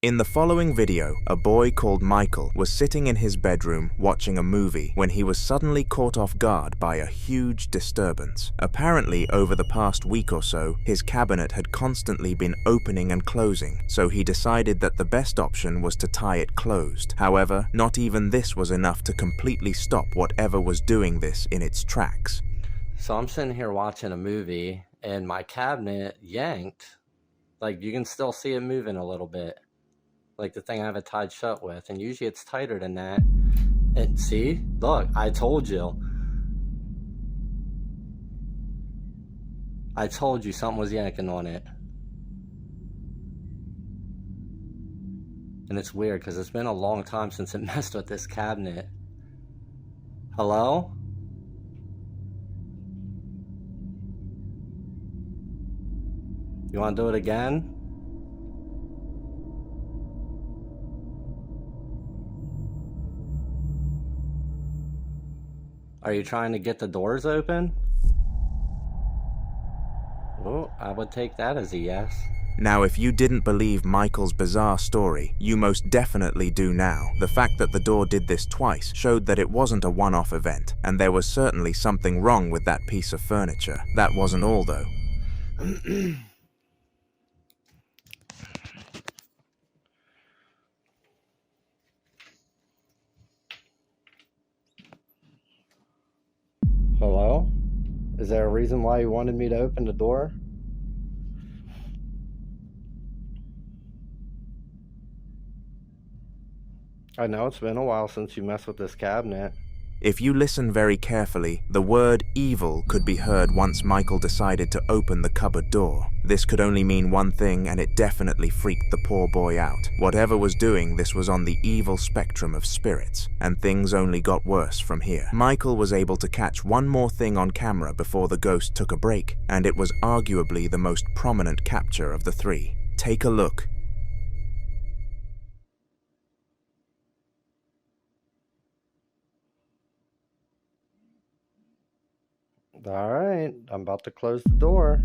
In the following video, a boy called Michael was sitting in his bedroom watching a movie when he was suddenly caught off guard by a huge disturbance. Apparently, over the past week or so, his cabinet had constantly been opening and closing, so he decided that the best option was to tie it closed. However, not even this was enough to completely stop whatever was doing this in its tracks. So I'm sitting here watching a movie and my cabinet yanked. Like, you can still see it moving a little bit. Like the thing I have it tied shut with, and usually it's tighter than that. And see, look, I told you something was yanking on it. And it's weird because it's been a long time since it messed with this cabinet. Hello? You want to do it again? Are you trying to get the doors open? Oh, I would take that as a yes. Now, if you didn't believe Michael's bizarre story, you most definitely do now. The fact that the door did this twice showed that it wasn't a one-off event, and there was certainly something wrong with that piece of furniture. That wasn't all, though. Hello? Is there a reason why you wanted me to open the door? I know it's been a while since you messed with this cabinet. If you listen very carefully, the word evil could be heard once Michael decided to open the cupboard door. This could only mean one thing, and it definitely freaked the poor boy out. Whatever was doing this was on the evil spectrum of spirits, and things only got worse from here. Michael was able to catch one more thing on camera before the ghost took a break, and it was arguably the most prominent capture of the three. Take a look. Alright, I'm about to close the door.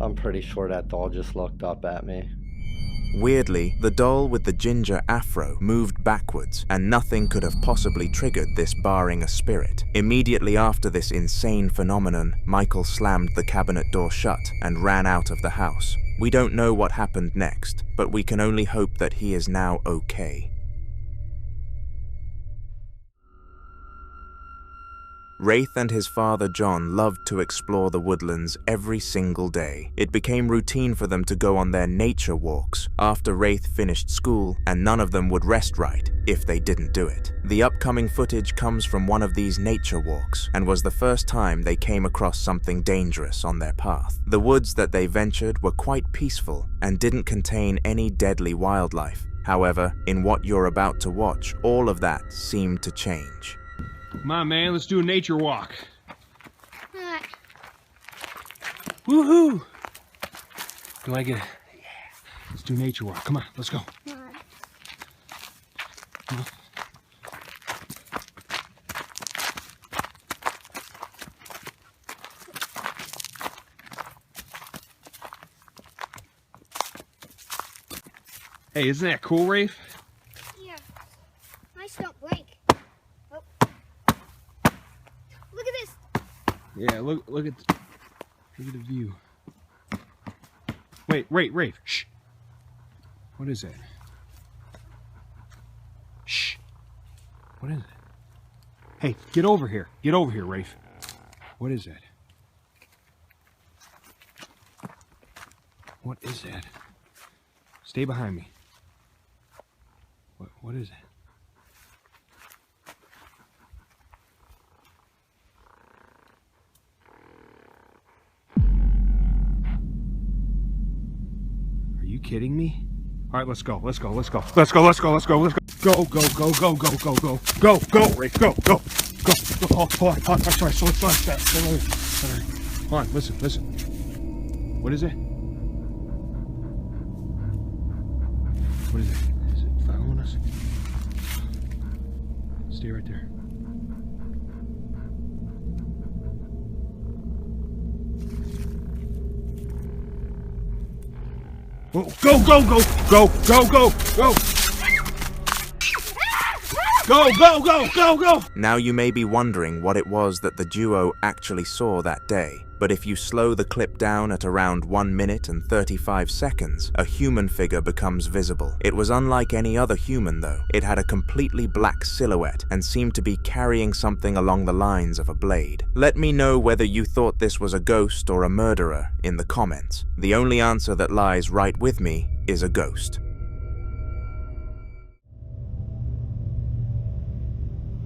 I'm pretty sure that doll just looked up at me. Weirdly, the doll with the ginger afro moved backwards, and nothing could have possibly triggered this barring a spirit. Immediately after this insane phenomenon, Michael slammed the cabinet door shut and ran out of the house. We don't know what happened next, but we can only hope that he is now okay. Wraith and his father John loved to explore the woodlands every single day. It became routine for them to go on their nature walks after Wraith finished school, and none of them would rest right if they didn't do it. The upcoming footage comes from one of these nature walks, and was the first time they came across something dangerous on their path. The woods that they ventured were quite peaceful and didn't contain any deadly wildlife. However, in what you're about to watch, all of that seemed to change. Come on, man, let's do a nature walk. Alright. Woohoo! Do I get it? Yeah. Let's do a nature walk. Come on, let's go. Alright. Come on. Hey, isn't that cool, Rafe? Yeah. Nice don't blink. Oh. Look at this. Yeah, look at the view. Wait, Rafe. Shh. What is that? Shh. What is it? Hey, get over here. Get over here, Rafe. What is that? What is that? Stay behind me. What is it? Are you kidding me? All right, let's go. Let's go. Let's go. Let's go. Let's go. Let's go. Let's go. Go. Go. Go. Go. Go. Go. Go. Go. Go. Rafe. Go. Go. Go. Hold on. Hold on. Sorry. So let's step. Hold on. Listen. Listen. What is it? What is it? Is it following us? Stay right there. Go, go, go, go, go, go, go, go. Go, go, go, go, go! Now you may be wondering what it was that the duo actually saw that day, but if you slow the clip down at around 1 minute and 35 seconds, a human figure becomes visible. It was unlike any other human though. It had a completely black silhouette and seemed to be carrying something along the lines of a blade. Let me know whether you thought this was a ghost or a murderer in the comments. The only answer that lies right with me is a ghost.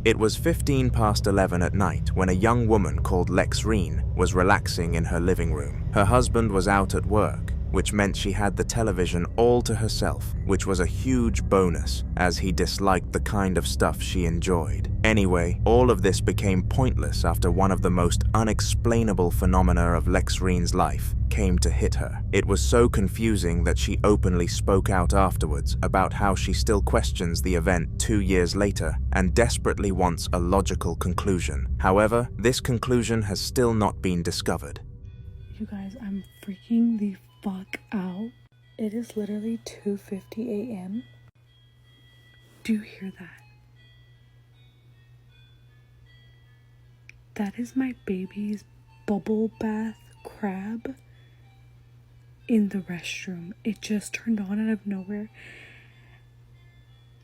It was 15 past 11 at night when a young woman called Lexreen was relaxing in her living room. Her husband was out at work, which meant she had the television all to herself, which was a huge bonus as he disliked the kind of stuff she enjoyed. Anyway, all of this became pointless after one of the most unexplainable phenomena of Lexreen's life came to hit her. It was so confusing that she openly spoke out afterwards about how she still questions the event 2 years later and desperately wants a logical conclusion. However, this conclusion has still not been discovered. You guys, I'm freaking the fuck out. It is literally 2:50 a.m. Do you hear that? That is my baby's bubble bath crab in the restroom. It just turned on out of nowhere.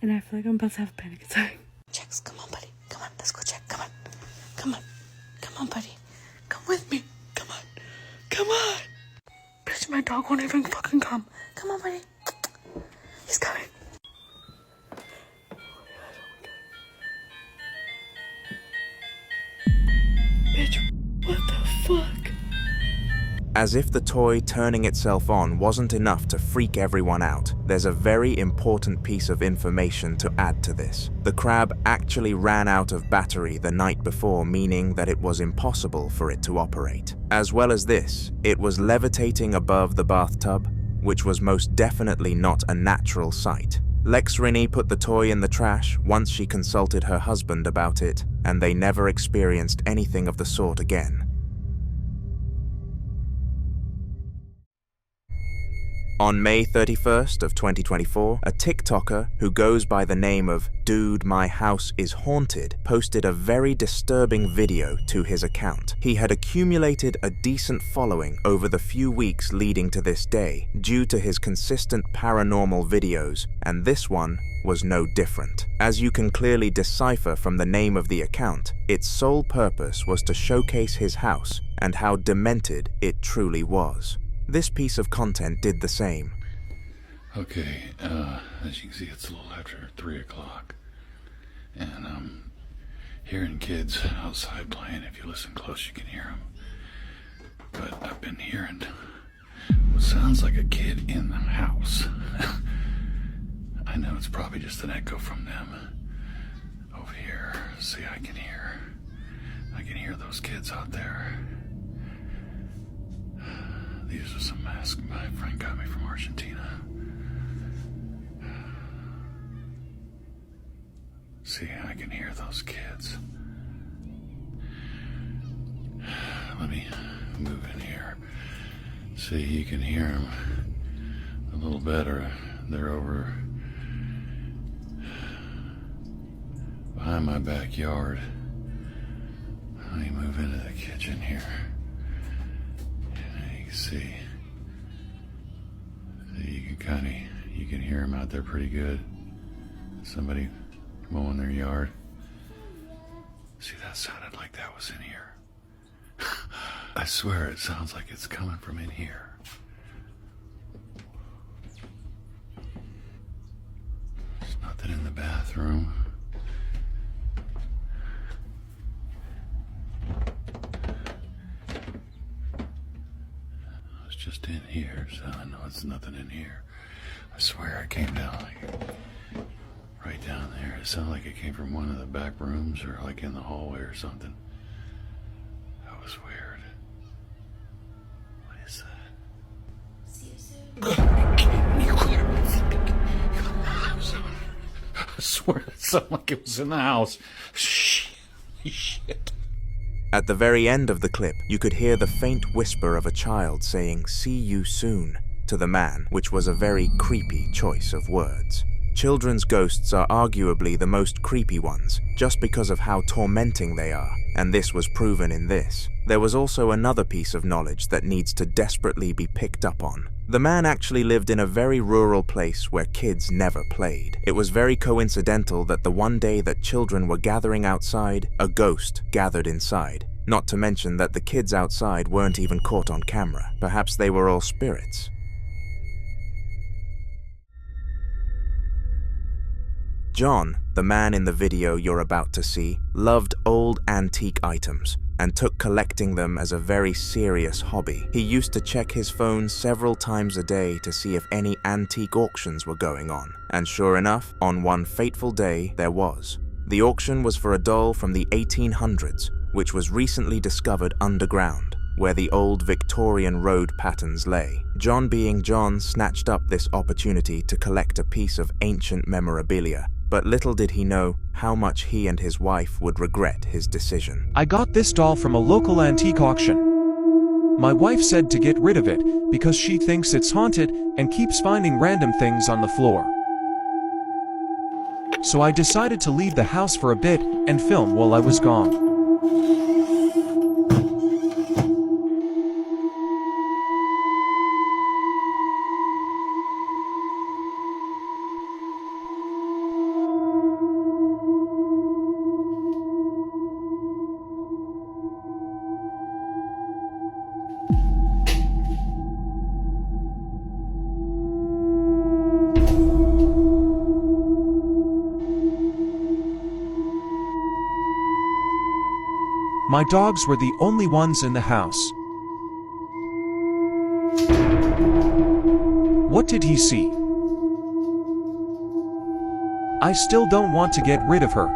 And I feel like I'm about to have a panic attack. Checks, come on, buddy. Come on, let's go check. Come on. Come on. Come on, buddy. Come with me. Come on. Come on. Bitch, my dog won't even fucking come. Come on, buddy. He's coming. Bitch, what the fuck? As if the toy turning itself on wasn't enough to freak everyone out, there's a very important piece of information to add to this. The crab actually ran out of battery the night before, meaning that it was impossible for it to operate. As well as this, it was levitating above the bathtub, which was most definitely not a natural sight. Lexreen put the toy in the trash once she consulted her husband about it, and they never experienced anything of the sort again. On May 31st of 2024, a TikToker who goes by the name of Dude My House Is Haunted posted a very disturbing video to his account. He had accumulated a decent following over the few weeks leading to this day due to his consistent paranormal videos, and this one was no different. As you can clearly decipher from the name of the account, its sole purpose was to showcase his house and how demented it truly was. This piece of content did the same. Okay, as you can see, it's a little after 3 o'clock, and I'm hearing kids outside playing. If you listen close, you can hear them. But I've been hearing what sounds like a kid in the house. I know it's probably just an echo from them. Over here, see, I can hear those kids out there. These are some masks my friend got me from Argentina. See, I can hear those kids. Let me move in here. See, you can hear them a little better. They're over behind my backyard. Let me move into the kitchen here. See, you can hear them out there pretty good. Somebody mowing their yard. See, that sounded like that was in here. I swear it sounds like it's coming from in here. There's nothing in the bathroom. Just in here, so I know it's nothing in here. I swear I came down like right down there. It sounded like it came from one of the back rooms or like in the hallway or something. That was weird. What is that? I swear it sounded like it was in the house. Shit. At the very end of the clip, you could hear the faint whisper of a child saying, "See you soon," to the man, which was a very creepy choice of words. Children's ghosts are arguably the most creepy ones, just because of how tormenting they are, and this was proven in this. There was also another piece of knowledge that needs to desperately be picked up on. The man actually lived in a very rural place where kids never played. It was very coincidental that the one day that children were gathering outside, a ghost gathered inside. Not to mention that the kids outside weren't even caught on camera. Perhaps they were all spirits. John, the man in the video you're about to see, loved old antique items and took collecting them as a very serious hobby. He used to check his phone several times a day to see if any antique auctions were going on. And sure enough, on one fateful day, there was. The auction was for a doll from the 1800s, which was recently discovered underground, where the old Victorian road patterns lay. John, being John, snatched up this opportunity to collect a piece of ancient memorabilia, but little did he know how much he and his wife would regret his decision. I got this doll from a local antique auction. My wife said to get rid of it because she thinks it's haunted and keeps finding random things on the floor. So I decided to leave the house for a bit and film while I was gone. My dogs were the only ones in the house. What did he see? I still don't want to get rid of her.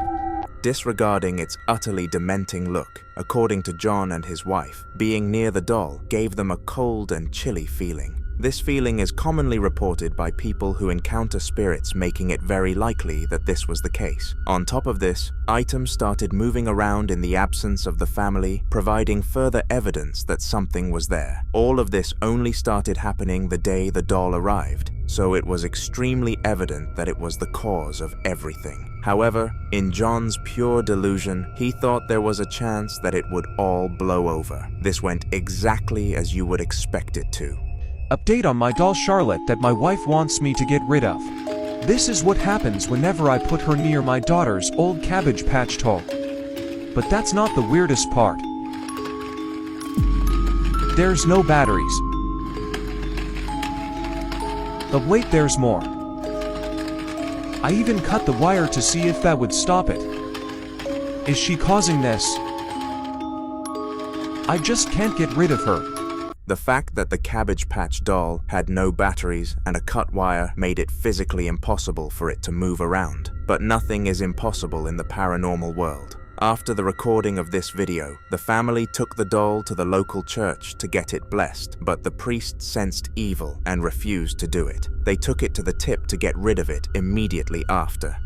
Disregarding its utterly dementing look, according to John and his wife, being near the doll gave them a cold and chilly feeling. This feeling is commonly reported by people who encounter spirits, making it very likely that this was the case. On top of this, items started moving around in the absence of the family, providing further evidence that something was there. All of this only started happening the day the doll arrived, so it was extremely evident that it was the cause of everything. However, in John's pure delusion, he thought there was a chance that it would all blow over. This went exactly as you would expect it to. Update on my doll Charlotte that my wife wants me to get rid of. This is what happens whenever I put her near my daughter's old Cabbage Patch toy. But that's not the weirdest part. There's no batteries. But wait, there's more. I even cut the wire to see if that would stop it. Is she causing this? I just can't get rid of her. The fact that the Cabbage Patch doll had no batteries and a cut wire made it physically impossible for it to move around. But nothing is impossible in the paranormal world. After the recording of this video, the family took the doll to the local church to get it blessed, but the priest sensed evil and refused to do it. They took it to the tip to get rid of it immediately after.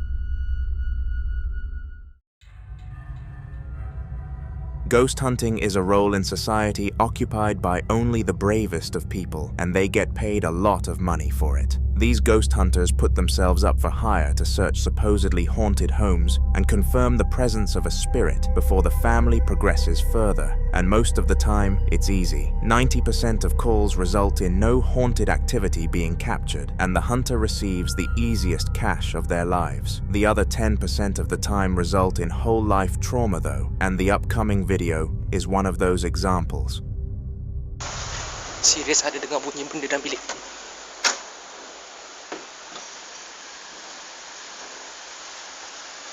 Ghost hunting is a role in society occupied by only the bravest of people, and they get paid a lot of money for it. These ghost hunters put themselves up for hire to search supposedly haunted homes and confirm the presence of a spirit before the family progresses further. And most of the time, it's easy. 90% of calls result in no haunted activity being captured, and the hunter receives the easiest cash of their lives. The other 10% of the time result in whole life trauma though, and the upcoming video is one of those examples. Serius ada dengar bunyi benda dalam bilik.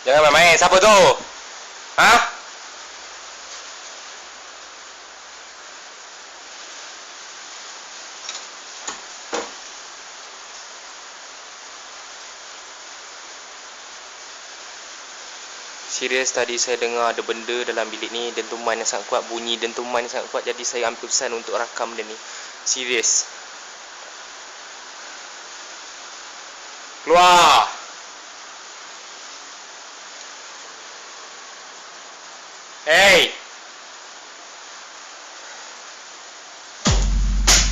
Jangan main-main, siapa tu? Ha? Serius, tadi saya dengar ada benda dalam bilik ni, dentuman yang sangat kuat, bunyi dentuman yang sangat kuat, jadi saya ambil keputusan untuk rakam benda ni. Serius. Keluar! Hey!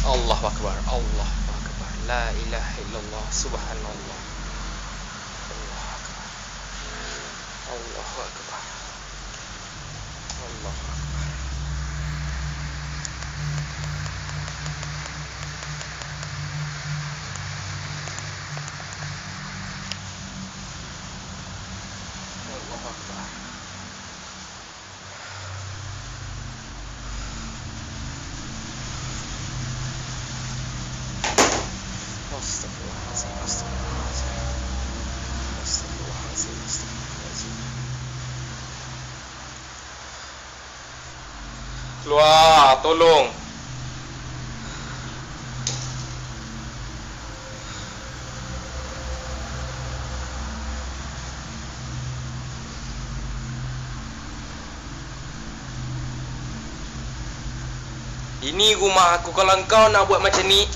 Allahu Akbar, Allahu Akbar. La ilaha illallah, subhanallah. Allahu Akbar. Allahu Akbar. Allahu Akbar. Astaghfirullahaladzim, astaghfirullahaladzim. Astaghfirullahaladzim, astaghfirullahaladzim. Keluar, tolong. Ini rumah aku, kalau kau nak buat macam ni,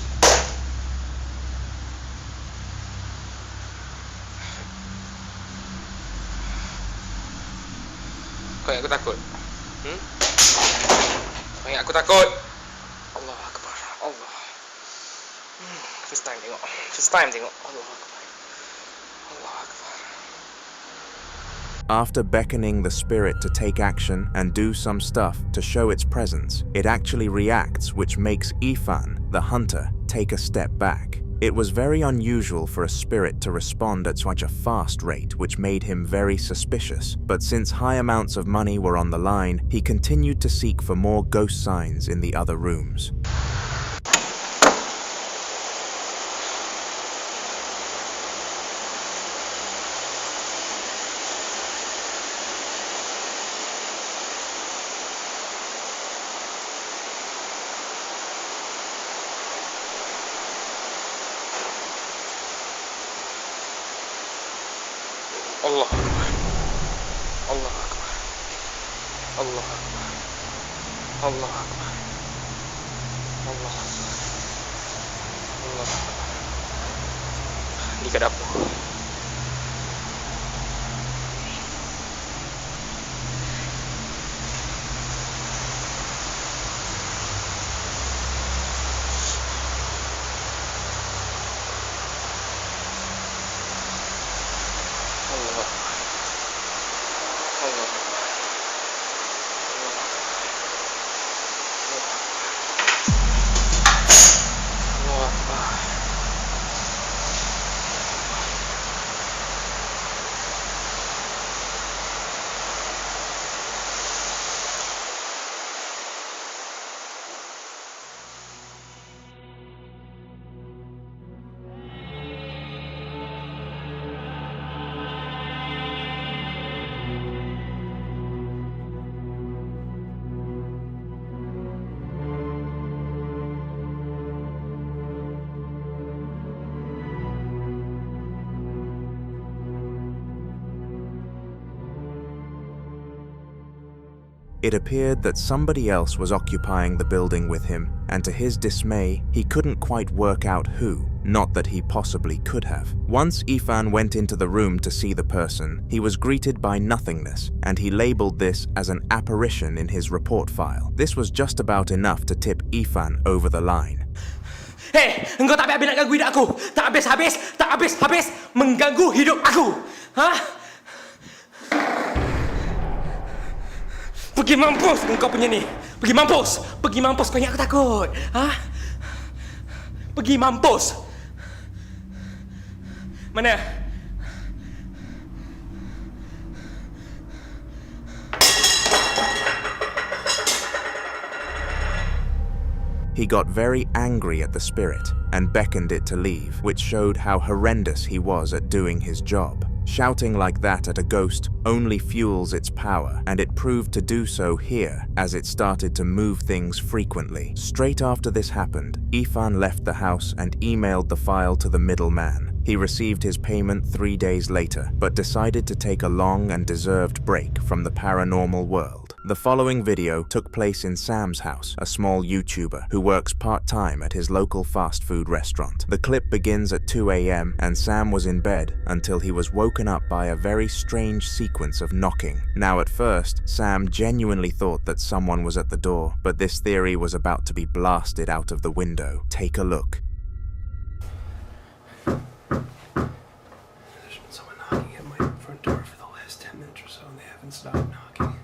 kau ingat aku takut? Kau ingat aku takut? Allah Akbar, Allah. First time tengok. Allah Akbar. Allah Akbar. After beckoning the spirit to take action and do some stuff to show its presence, it actually reacts, which makes Ifan, the hunter, take a step back. It was very unusual for a spirit to respond at such a fast rate, which made him very suspicious. But since high amounts of money were on the line, he continued to seek for more ghost signs in the other rooms. Allah Akbar. Allah Akbar. Allah Akbar. Allah Akbar. Allah Akbar. Allah Akbar. Di kat dapur. It appeared that somebody else was occupying the building with him, and to his dismay, he couldn't quite work out who, not that he possibly could have. Once Ifan went into the room to see the person, he was greeted by nothingness, and he labeled this as an apparition in his report file. This was just about enough to tip Ifan over the line. Hei, engkau tak habis nak ganggu hidup aku. Tak habis mengganggu hidup aku. Hah? Pergi mampus engkau punya ni. Pergi mampus. Kau ingat aku takut? Hah? Pergi mampus. Mana? He got very angry at the spirit and beckoned it to leave, which showed how horrendous he was at doing his job. Shouting like that at a ghost only fuels its power, and it proved to do so here as it started to move things frequently. Straight after this happened, Ifan left the house and emailed the file to the middleman. He received his payment 3 days later, but decided to take a long and deserved break from the paranormal world. The following video took place in Sam's house, a small YouTuber who works part-time at his local fast food restaurant. The clip begins at 2 a.m. and Sam was in bed until he was woken up by a very strange sequence of knocking. Now at first, Sam genuinely thought that someone was at the door, but this theory was about to be blasted out of the window. Take a look. haven't stopped knocking.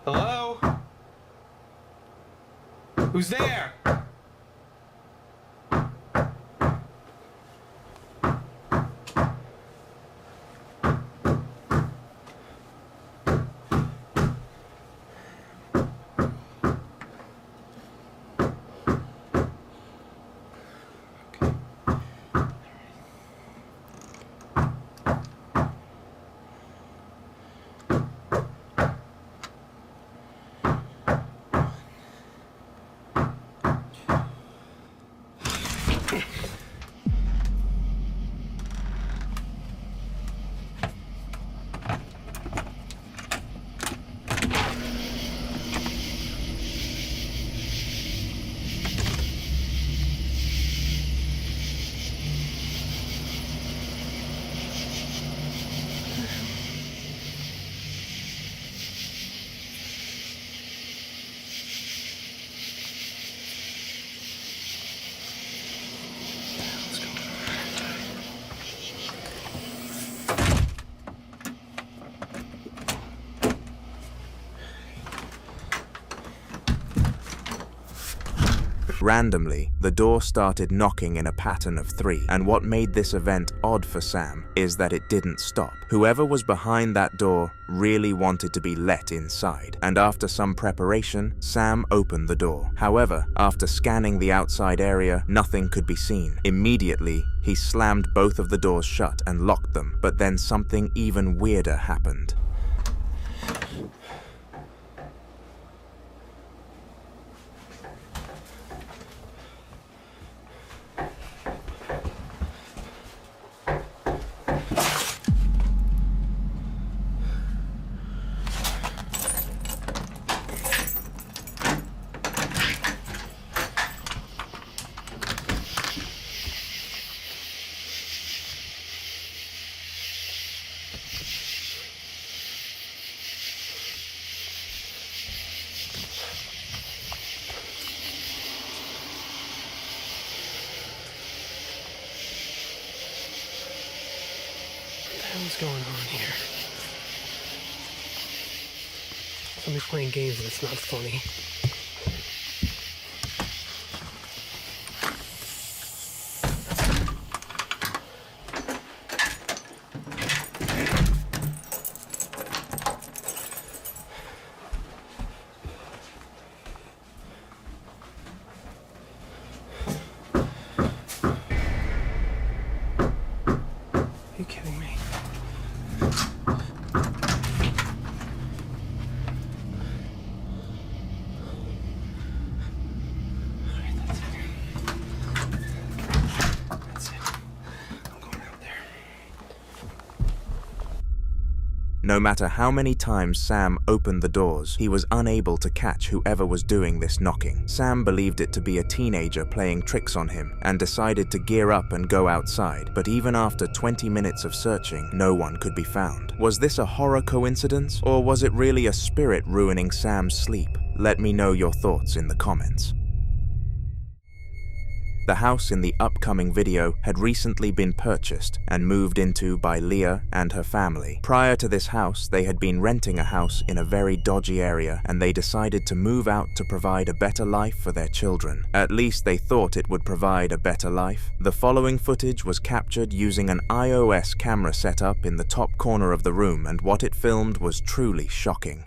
Hello? Who's there? Randomly, the door started knocking in a pattern of 3, and what made this event odd for Sam is that it didn't stop. Whoever was behind that door really wanted to be let inside, and after some preparation, Sam opened the door. However, after scanning the outside area, nothing could be seen. Immediately, he slammed both of the doors shut and locked them, but then something even weirder happened. What's going on here? Somebody's playing games and it's not funny. Are you kidding me? No matter how many times Sam opened the doors, he was unable to catch whoever was doing this knocking. Sam believed it to be a teenager playing tricks on him and decided to gear up and go outside, but even after 20 minutes of searching, no one could be found. Was this a horror coincidence, or was it really a spirit ruining Sam's sleep? Let me know your thoughts in the comments. The house in the upcoming video had recently been purchased and moved into by Leah and her family. Prior to this house, they had been renting a house in a very dodgy area, and they decided to move out to provide a better life for their children. At least they thought it would provide a better life. The following footage was captured using an iOS camera setup in the top corner of the room, and what it filmed was truly shocking.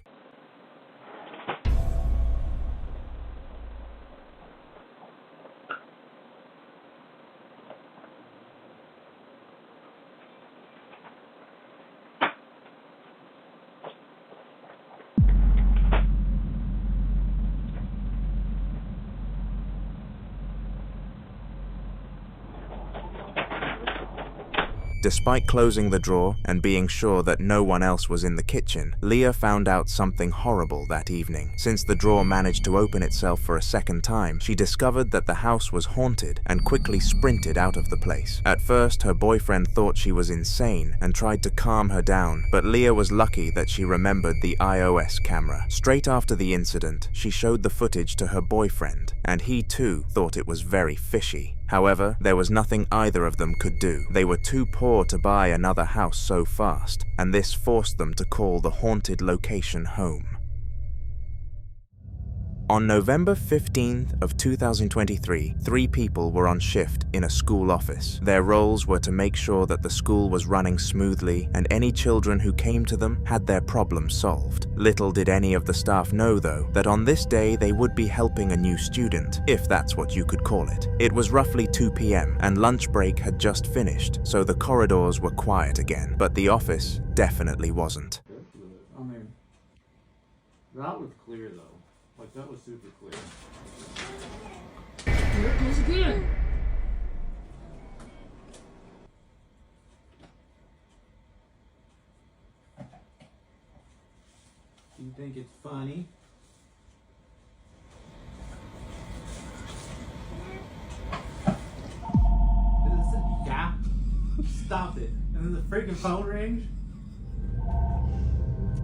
Despite closing the drawer and being sure that no one else was in the kitchen, Leah found out something horrible that evening. Since the drawer managed to open itself for a second time, she discovered that the house was haunted and quickly sprinted out of the place. At first, her boyfriend thought she was insane and tried to calm her down, but Leah was lucky that she remembered the iOS camera. Straight after the incident, she showed the footage to her boyfriend, and he too thought it was very fishy. However, there was nothing either of them could do. They were too poor to buy another house so fast, and this forced them to call the haunted location home. On November 15th of 2023, 3 people were on shift in a school office. Their roles were to make sure that the school was running smoothly and any children who came to them had their problems solved. Little did any of the staff know, though, that on this day they would be helping a new student, if that's what you could call it. It was roughly 2 p.m. and lunch break had just finished, so the corridors were quiet again, but the office definitely wasn't. I mean, that was clear though. Like, that was super clear. There it goes again! You think it's funny? Yeah? Stop it. And then the freaking phone rings?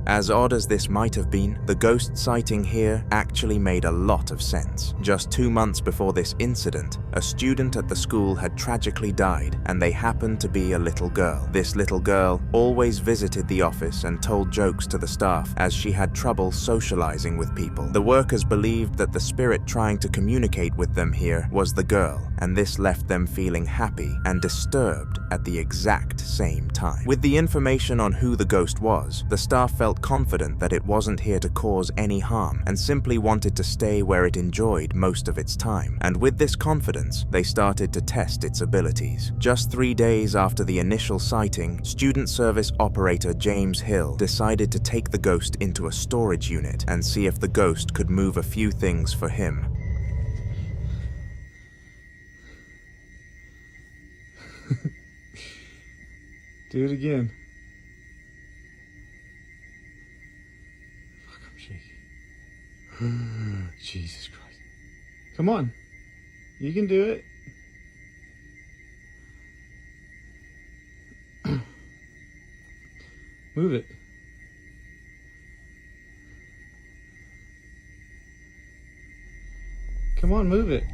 As odd as this might have been, the ghost sighting here actually made a lot of sense. Just 2 months before this incident, a student at the school had tragically died, and they happened to be a little girl. This little girl always visited the office and told jokes to the staff, as she had trouble socializing with people. The workers believed that the spirit trying to communicate with them here was the girl, and this left them feeling happy and disturbed at the exact same time. With the information on who the ghost was, the staff felt confident that it wasn't here to cause any harm and simply wanted to stay where it enjoyed most of its time. And with this confidence, they started to test its abilities. Just 3 days after the initial sighting, student service operator James Hill decided to take the ghost into a storage unit and see if the ghost could move a few things for him. Do it again. Jesus Christ. Come on. You can do it. Move it. Come on, move it.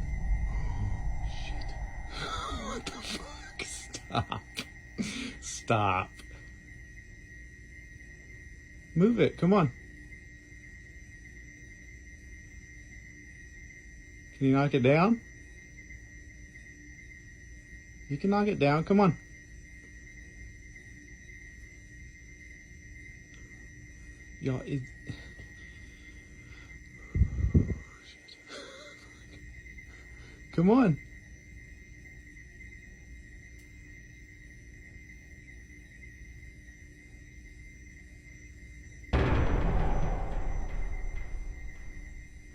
Oh, shit. What the fuck? Stop. Stop. Move it. Come on. Can you knock it down? You can knock it down. Come on. Y'all, it... Come on.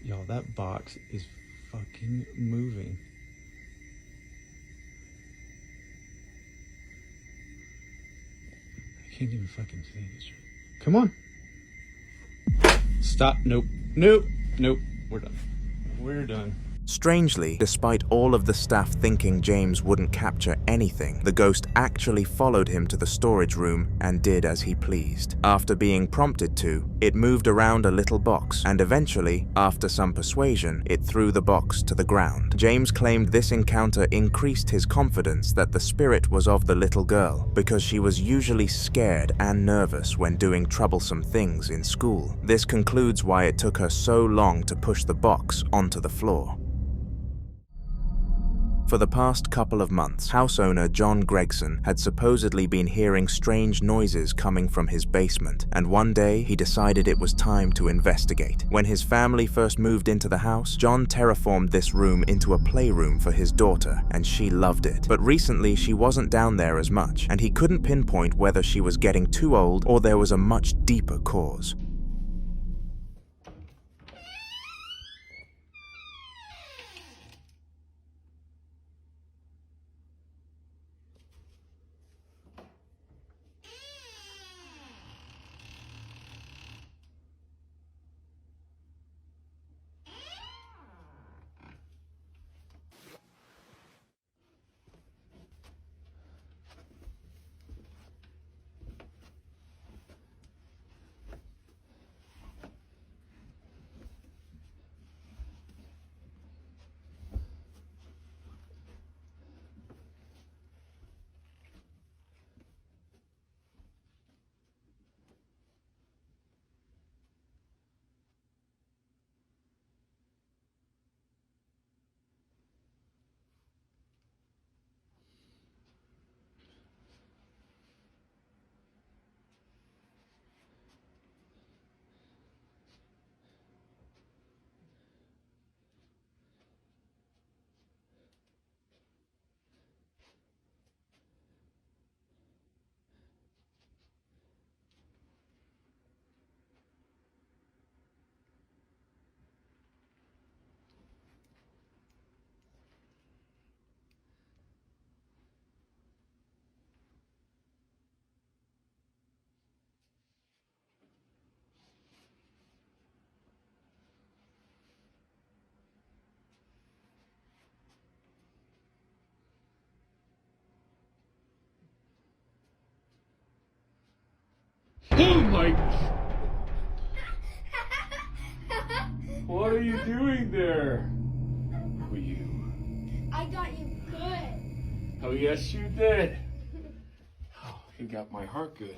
Y'all, that box is fucking moving. I can't even fucking say this shit. Come on. Stop. Nope. Nope. Nope. We're done. We're done. Strangely, despite all of the staff thinking James wouldn't capture anything, the ghost actually followed him to the storage room and did as he pleased. After being prompted to, it moved around a little box, and eventually, after some persuasion, it threw the box to the ground. James claimed this encounter increased his confidence that the spirit was of the little girl, because she was usually scared and nervous when doing troublesome things in school. This concludes why it took her so long to push the box onto the floor. For the past couple of months, house owner John Gregson had supposedly been hearing strange noises coming from his basement, and one day he decided it was time to investigate. When his family first moved into the house, John terraformed this room into a playroom for his daughter, and she loved it. But recently she wasn't down there as much, and he couldn't pinpoint whether she was getting too old or there was a much deeper cause. Oh my... What are you doing there? Who are you? I got you good. Oh, yes, you did. Oh, you got my heart good.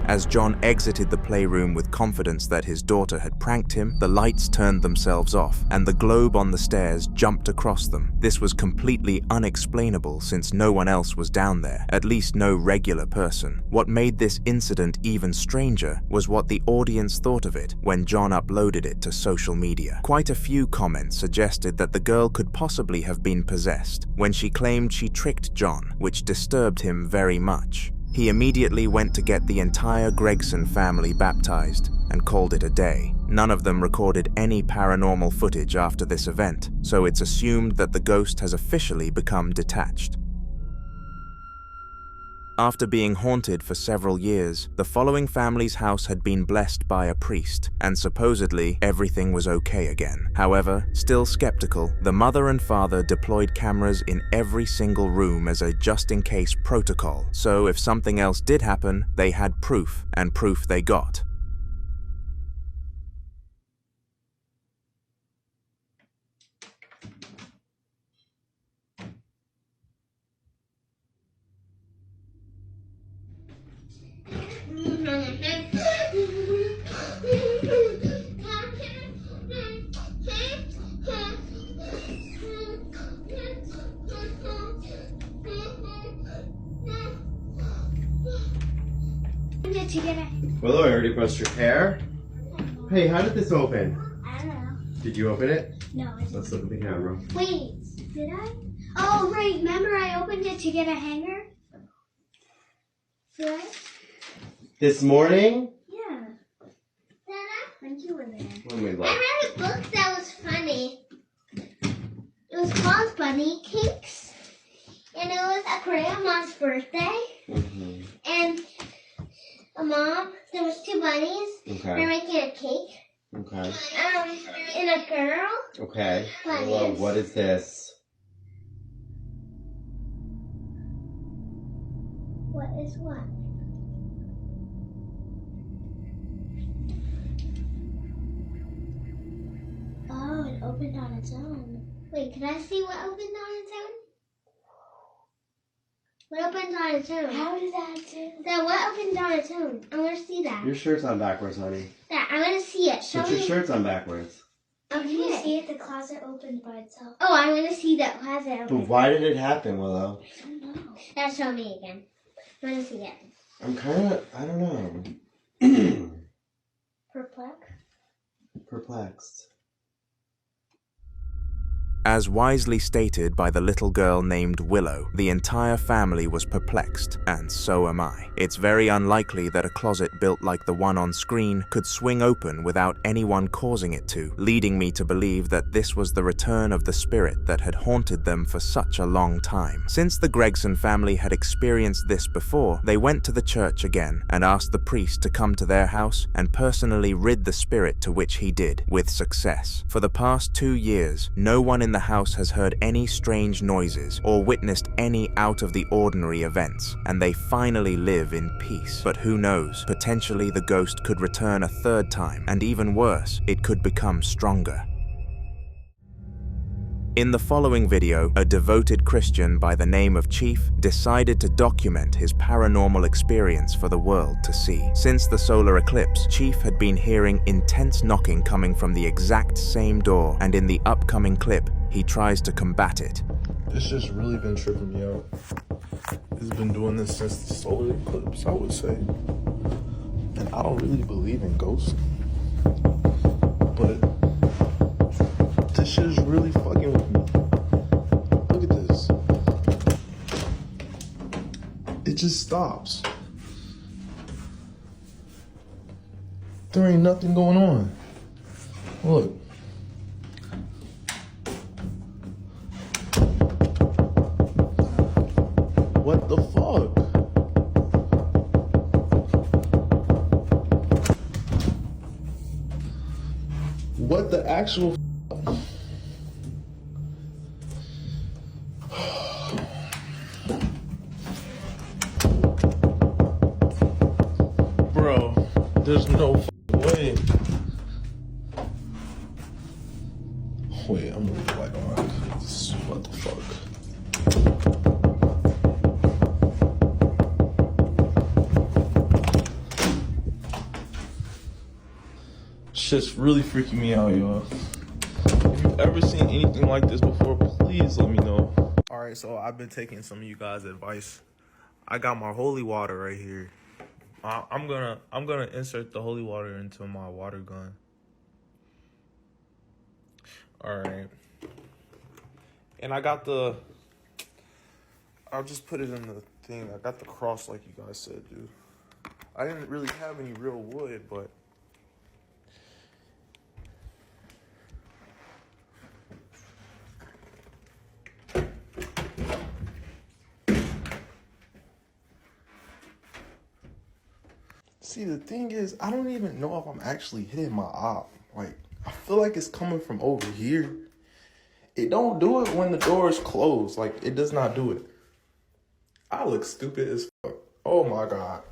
As John exited the playroom with confidence that his daughter had pranked him, the lights turned themselves off, and the globe on the stairs jumped across them. This was completely unexplainable since no one else was down there, at least no regular person. What made this incident even stranger was what the audience thought of it when John uploaded it to social media. Quite a few comments suggested that the girl could possibly have been possessed when she claimed she tricked John, which disturbed him very much. He immediately went to get the entire Gregson family baptized and called it a day. None of them recorded any paranormal footage after this event, so it's assumed that the ghost has officially become detached. After being haunted for several years, the following family's house had been blessed by a priest, and supposedly everything was okay again. However, still skeptical, the mother and father deployed cameras in every single room as a just-in-case protocol, so if something else did happen, they had proof, and proof they got. Willow, I already brushed your hair. Hey, how did this open? I don't know. Did you open it? No, I didn't. Let's look at the camera. Wait, did I? Oh, right. Remember I opened it to get a hanger? Right? This morning? Yeah. When you were there. When we looked. I read a book that was funny. It was called Bunny Cakes. And it was a grandma's birthday. Mm-hmm. And a mom, there was two bunnies. Okay. They're making a cake. Okay. And a girl. Okay. Bunnies. Whoa, what is this? What is what? Oh, it opened on its own. Wait, can I see what opened on its own? What opened on its own? How did that do? That what opened on its own? I want to see that. Your shirt's on backwards, honey. That I want to see it. Show Put me. your shirt's on backwards. Okay. Can you see it? The closet opened by itself. Oh, I want to see that closet open. But why did it happen, Willow? I don't know. That show me again. I want to see it. I'm kind of, I don't know. Perplexed. As wisely stated by the little girl named Willow, the entire family was perplexed, and so am I. It's very unlikely that a closet built like the one on screen could swing open without anyone causing it to, leading me to believe that this was the return of the spirit that had haunted them for such a long time. Since the Gregson family had experienced this before, they went to the church again and asked the priest to come to their house and personally rid the spirit, to which he did, with success. For the past 2 years, no one in the house has heard any strange noises or witnessed any out-of-the-ordinary events, and they finally live in peace. But who knows, potentially the ghost could return a third time, and even worse, it could become stronger. In the following video, a devoted Christian by the name of Chief decided to document his paranormal experience for the world to see. Since the solar eclipse, Chief had been hearing intense knocking coming from the exact same door, and in the upcoming clip, he tries to combat it. It's just really been tripping me out. It's been doing this since the solar eclipse, I would say. And I don't really believe in ghosts. But this shit is really fucking with me. Look at this. It just stops. There ain't nothing going on. Look. What the fuck? What the actual Bro, there's no way. Wait, I'm gonna be like, alright, what the fuck? Shit's really freaking me out, y'all. If you've ever seen anything like this before, please let me know. Alright, so I've been taking some of you guys' advice. I got my holy water right here. I'm gonna insert the holy water into my water gun. Alright. And I got I'll just put it in the thing. I got the cross like you guys said, dude. I didn't really have any real wood, but see, the thing is, I don't even know if I'm actually hitting my op. Like, I feel like it's coming from over here. It don't do it when the door is closed. Like, it does not do it. I look stupid as fuck. Oh my God.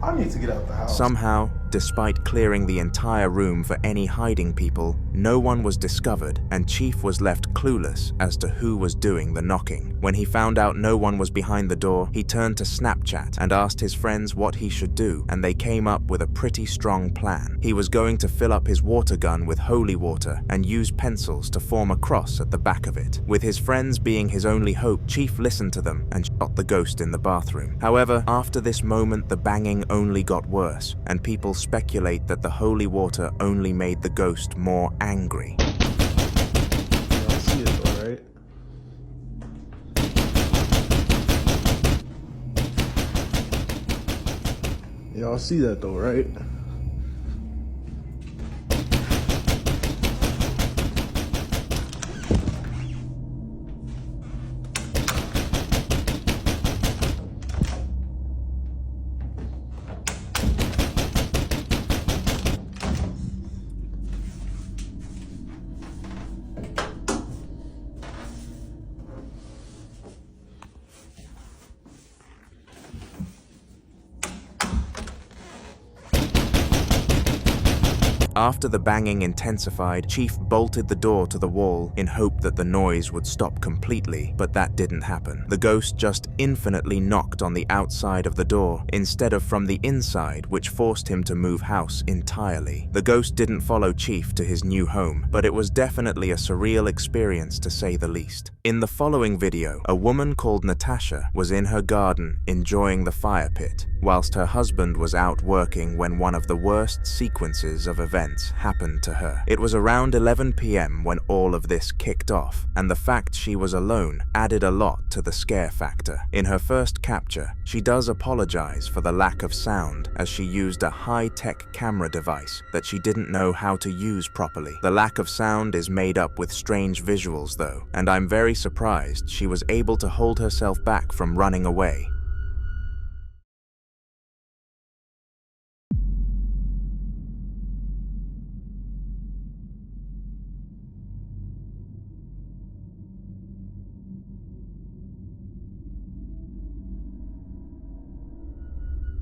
I need to get out the house. Somehow, despite clearing the entire room for any hiding people, no one was discovered, and Chief was left clueless as to who was doing the knocking. When he found out no one was behind the door, he turned to Snapchat and asked his friends what he should do, and they came up with a pretty strong plan. He was going to fill up his water gun with holy water and use pencils to form a cross at the back of it. With his friends being his only hope, Chief listened to them and shot the ghost in the bathroom. However, after this moment, the banging only got worse, and people speculate that the holy water only made the ghost more angry. Y'all see it though, right? Y'all see that though, right? After the banging intensified, Chief bolted the door to the wall in hope that the noise would stop completely, but that didn't happen. The ghost just infinitely knocked on the outside of the door instead of from the inside, which forced him to move house entirely. The ghost didn't follow Chief to his new home, but it was definitely a surreal experience to say the least. In the following video, a woman called Natasha was in her garden enjoying the fire pit, whilst her husband was out working when one of the worst sequences of events happened to her. It was around 11 p.m. when all of this kicked off, and the fact she was alone added a lot to the scare factor. In her first capture, she does apologize for the lack of sound, as she used a high-tech camera device that she didn't know how to use properly. The lack of sound is made up with strange visuals though, and I'm very surprised she was able to hold herself back from running away.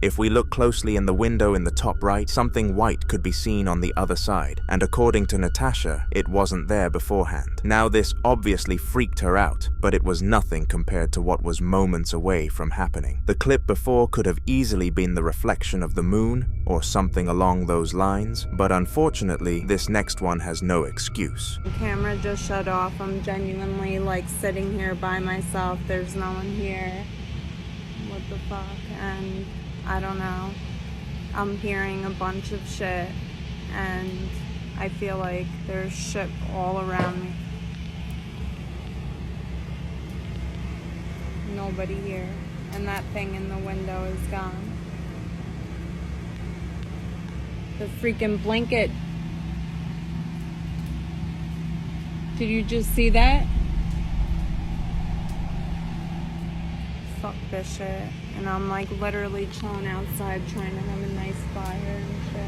If we look closely in the window in the top right, something white could be seen on the other side, and according to Natasha, it wasn't there beforehand. Now this obviously freaked her out, but it was nothing compared to what was moments away from happening. The clip before could have easily been the reflection of the moon, or something along those lines, but unfortunately, this next one has no excuse. The camera just shut off. I'm genuinely like sitting here by myself. There's no one here. What the fuck? And I don't know. I'm hearing a bunch of shit, and I feel like there's shit all around me. Nobody here, and that thing in the window is gone. The freaking blanket. Did you just see that? Fuck this shit. And I'm like literally chilling outside trying to have a nice fire and shit.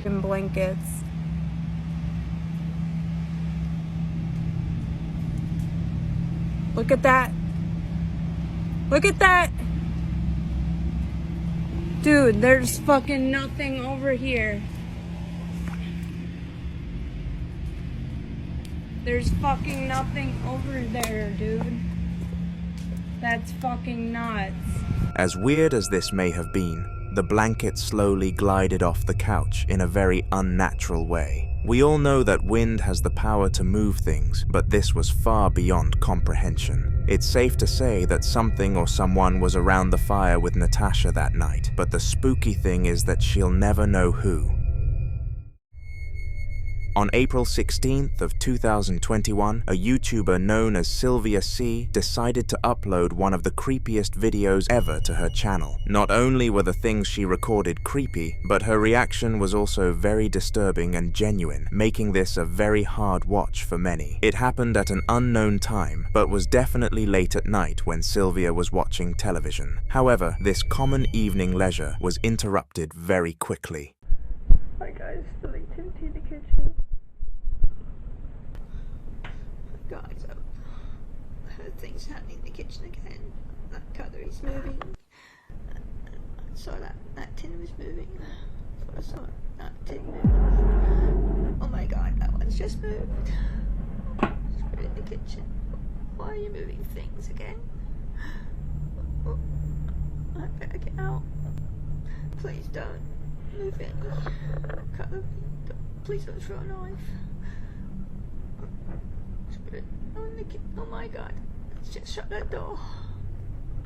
And blankets. Look at that. Look at that. Dude, there's fucking nothing over here. There's fucking nothing over there, dude. That's fucking nuts. As weird as this may have been, the blanket slowly glided off the couch in a very unnatural way. We all know that wind has the power to move things, but this was far beyond comprehension. It's safe to say that something or someone was around the fire with Natasha that night, but the spooky thing is that she'll never know who. On April 16th of 2021, a YouTuber known as Sylvia C decided to upload one of the creepiest videos ever to her channel. Not only were the things she recorded creepy, but her reaction was also very disturbing and genuine, making this a very hard watch for many. It happened at an unknown time, but was definitely late at night when Sylvia was watching television. However, this common evening leisure was interrupted very quickly. Hi guys, the activity in the kitchen. Guys, I heard things happening in the kitchen again. That cutlery's moving. I saw that tin was moving. I saw that tin move. Oh my god, that one's just moved. Just put it in the kitchen. Why are you moving things again? Oh, I better get out. Please don't move it. Cutlery. Please don't throw a knife. Oh my god, let's just shut that door.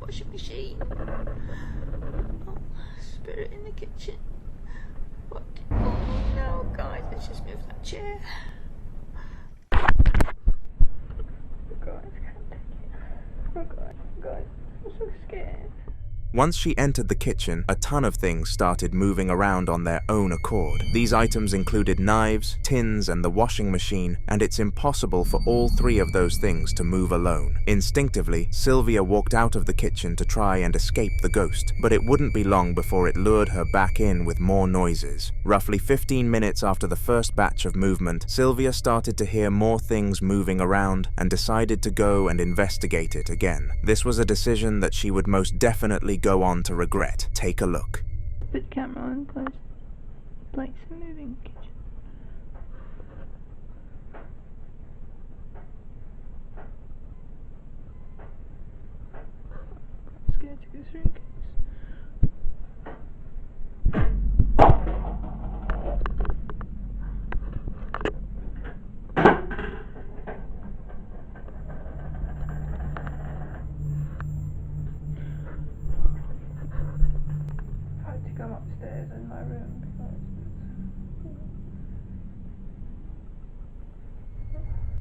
Washing machine. Oh, spirit in the kitchen. What? Oh no, guys, let's just move that chair. Oh god, I can't take it. Oh god, guys, I'm so scared. Once she entered the kitchen, a ton of things started moving around on their own accord. These items included knives, tins, and the washing machine, and it's impossible for all three of those things to move alone. Instinctively, Sylvia walked out of the kitchen to try and escape the ghost, but it wouldn't be long before it lured her back in with more noises. Roughly 15 minutes after the first batch of movement, Sylvia started to hear more things moving around and decided to go and investigate it again. This was a decision that she would most definitely go on to regret. Take a look. Put the camera on, close. Lights are moving in the kitchen. I'm scared to go through in case. Come upstairs in my room because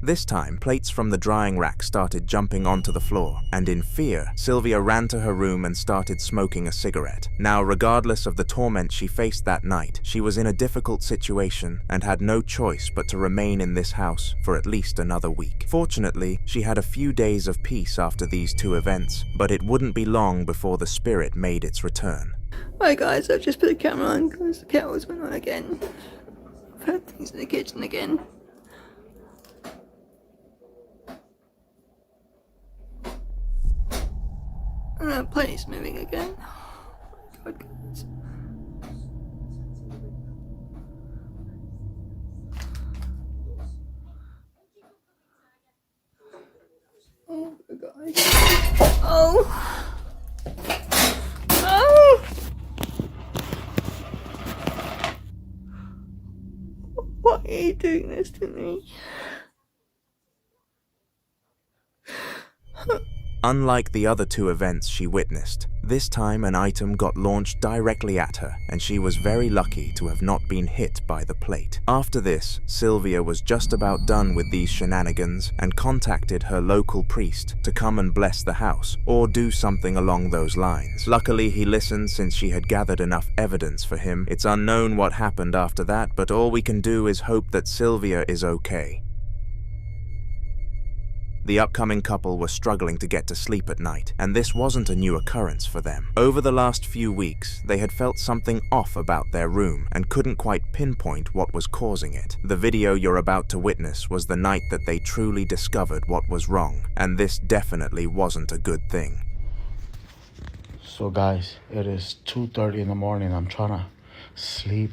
This time, plates from the drying rack started jumping onto the floor, and in fear, Sylvia ran to her room and started smoking a cigarette. Now, regardless of the torment she faced that night, she was in a difficult situation and had no choice but to remain in this house for at least another week. Fortunately, she had a few days of peace after these two events, but it wouldn't be long before the spirit made its return. Hi guys, I've just put the camera on because the kettle's went on again. I've heard things in the kitchen again. And that plate's moving again. Oh my god, guys. Oh my god. Oh! Oh! Why are you doing this to me? Unlike the other two events she witnessed, This time an item got launched directly at her, and she was very lucky to have not been hit by the plate. After this, Sylvia was just about done with these shenanigans and contacted her local priest to come and bless the house, or do something along those lines. Luckily, he listened since she had gathered enough evidence for him. It's unknown what happened after that, but all we can do is hope that Sylvia is okay. The upcoming couple were struggling to get to sleep at night, and this wasn't a new occurrence for them. Over the last few weeks, they had felt something off about their room and couldn't quite pinpoint what was causing it. The video you're about to witness was the night that they truly discovered what was wrong, and this definitely wasn't a good thing. So guys, it is 2:30 in the morning. I'm trying to sleep.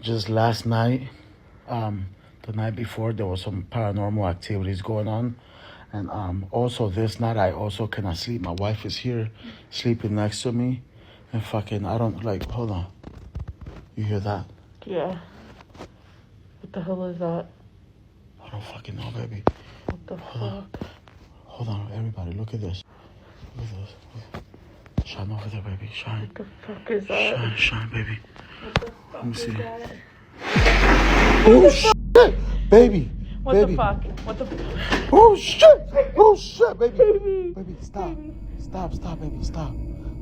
Just last night, the night before, there was some paranormal activities going on. And also this night, I also cannot sleep. My wife is here sleeping next to me. And fucking, I don't, like, hold on. You hear that? Yeah. What the hell is that? I don't fucking know, baby. What the fuck? Hold on, everybody, look at this. Look at this. Shine over there, baby, shine. What the fuck is that? Shine, baby. What the fuck Let me is see. that? Oh, shit! Baby! What baby. the fuck? What the fuck? Oh, shit! Oh, shit, baby! Baby, stop. Stop, baby, stop.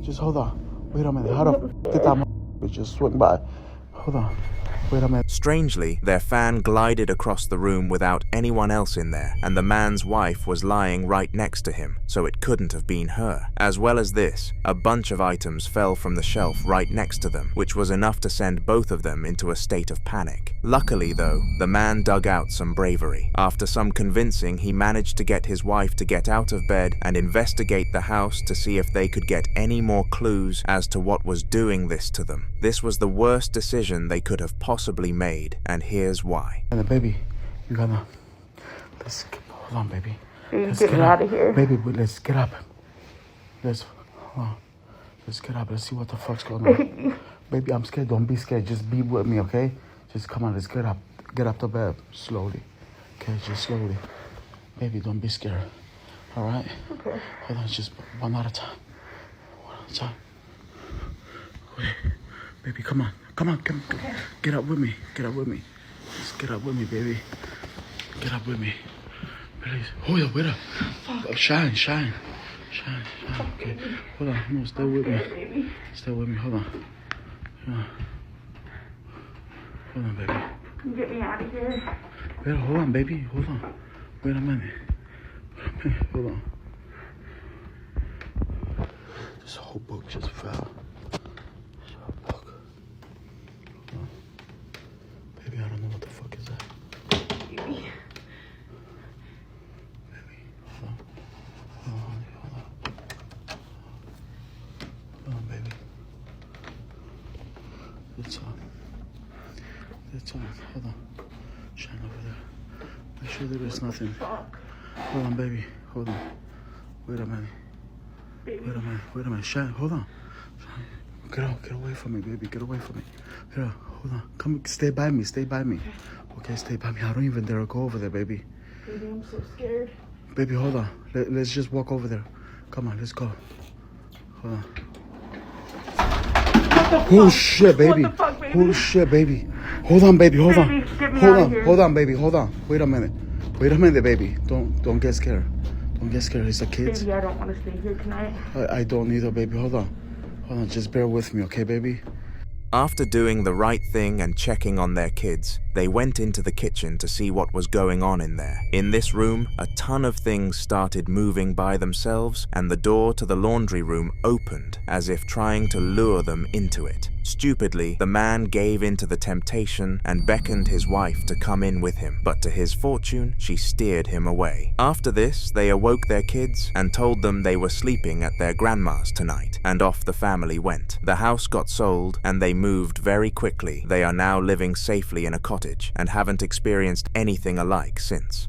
Just hold on. Wait a minute. How the fuck did that motherfucker just swing by? Hold on. Wait a minute. Strangely, their fan glided across the room without anyone else in there, and the man's wife was lying right next to him, so it couldn't have been her. As well as this, a bunch of items fell from the shelf right next to them, which was enough to send both of them into a state of panic. Luckily, though, the man dug out some bravery. After some convincing, he managed to get his wife to get out of bed and investigate the house to see if they could get any more clues as to what was doing this to them. This was the worst decision they could have possibly made, and here's why. And baby, you gotta, hold on, baby. Let's get out of here. Baby, let's get up. Let's get up. Let's see what the fuck's going on. Baby, I'm scared. Don't be scared. Just be with me, okay? Just come on, let's get up. Get up to bed, slowly. Okay, just slowly. Baby, don't be scared. All right? Okay. Hold on, just one at a time. One at a time. Wait. Baby, come on. Come. Okay. Get up with me. Just get up with me, baby. Get up with me. Please. Hold up, wait up. Fuck. Shine. Okay. Hold on. No, stay with me. Baby. Stay with me. Hold on. Hold on, baby. You get me out of here. Wait, hold on, baby. Hold on. Wait a minute. Hold on. This whole book just fell. This whole book. Hold on. Baby, I don't know what the fuck is that. Baby. Baby, hold on. Hold on, baby. It's on. Hold on. Shine over there. Make sure there is nothing. Fuck. Hold on, baby. Hold on. Wait a minute. Baby. Wait a minute. Shine. Hold on. Get away from me, baby. Get away from me. Here, hold on. Come, stay by me. Okay, stay by me. I don't even dare to go over there, baby. Baby, I'm so scared. Baby, hold on. Let's just walk over there. Come on, let's go. Hold on. Oh shit, baby. What the fuck, baby? Oh shit, baby. Hold on, baby. Hold on. Baby, get me out of here. Hold on, baby. Hold on. Wait a minute, baby. Don't get scared. Don't get scared. It's the kids. Baby, I don't want to stay here tonight. I don't either, baby. Hold on. Just bear with me, okay, baby? After doing the right thing and checking on their kids, they went into the kitchen to see what was going on in there. In this room, a ton of things started moving by themselves, and the door to the laundry room opened, as if trying to lure them into it. Stupidly, the man gave into the temptation and beckoned his wife to come in with him, but to his fortune, she steered him away. After this, they awoke their kids and told them they were sleeping at their grandma's tonight, and off the family went. The house got sold, and they moved very quickly. They are now living safely in a cottage and haven't experienced anything alike since.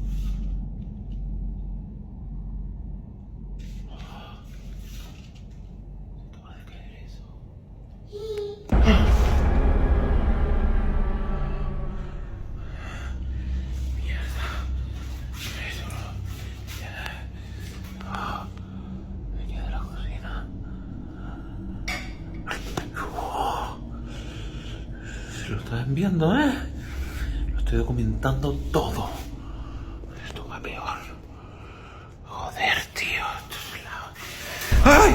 están viendo, ¿eh? Lo estoy documentando todo. Esto va peor. Joder, tío. ¡Ay!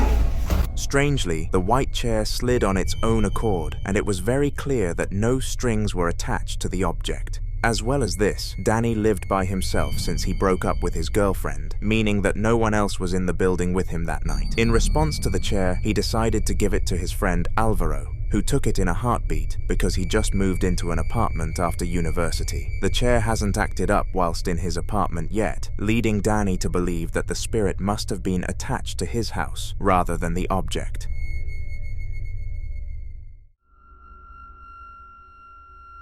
Strangely, the white chair slid on its own accord, and it was very clear that no strings were attached to the object. As well as this, Danny lived by himself since he broke up with his girlfriend, meaning that no one else was in the building with him that night. In response to the chair, he decided to give it to his friend Alvaro, who took it in a heartbeat because he just moved into an apartment after university. The chair hasn't acted up whilst in his apartment yet, leading Danny to believe that the spirit must have been attached to his house rather than the object.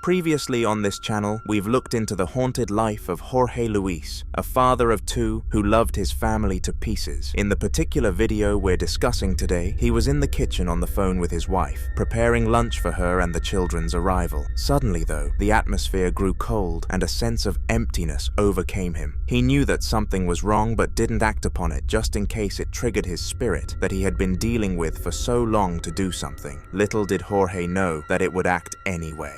Previously on this channel, we've looked into the haunted life of Jorge Luis, a father of two who loved his family to pieces. In the particular video we're discussing today, he was in the kitchen on the phone with his wife, preparing lunch for her and the children's arrival. Suddenly though, the atmosphere grew cold and a sense of emptiness overcame him. He knew that something was wrong but didn't act upon it just in case it triggered his spirit that he had been dealing with for so long to do something. Little did Jorge know that it would act anyway.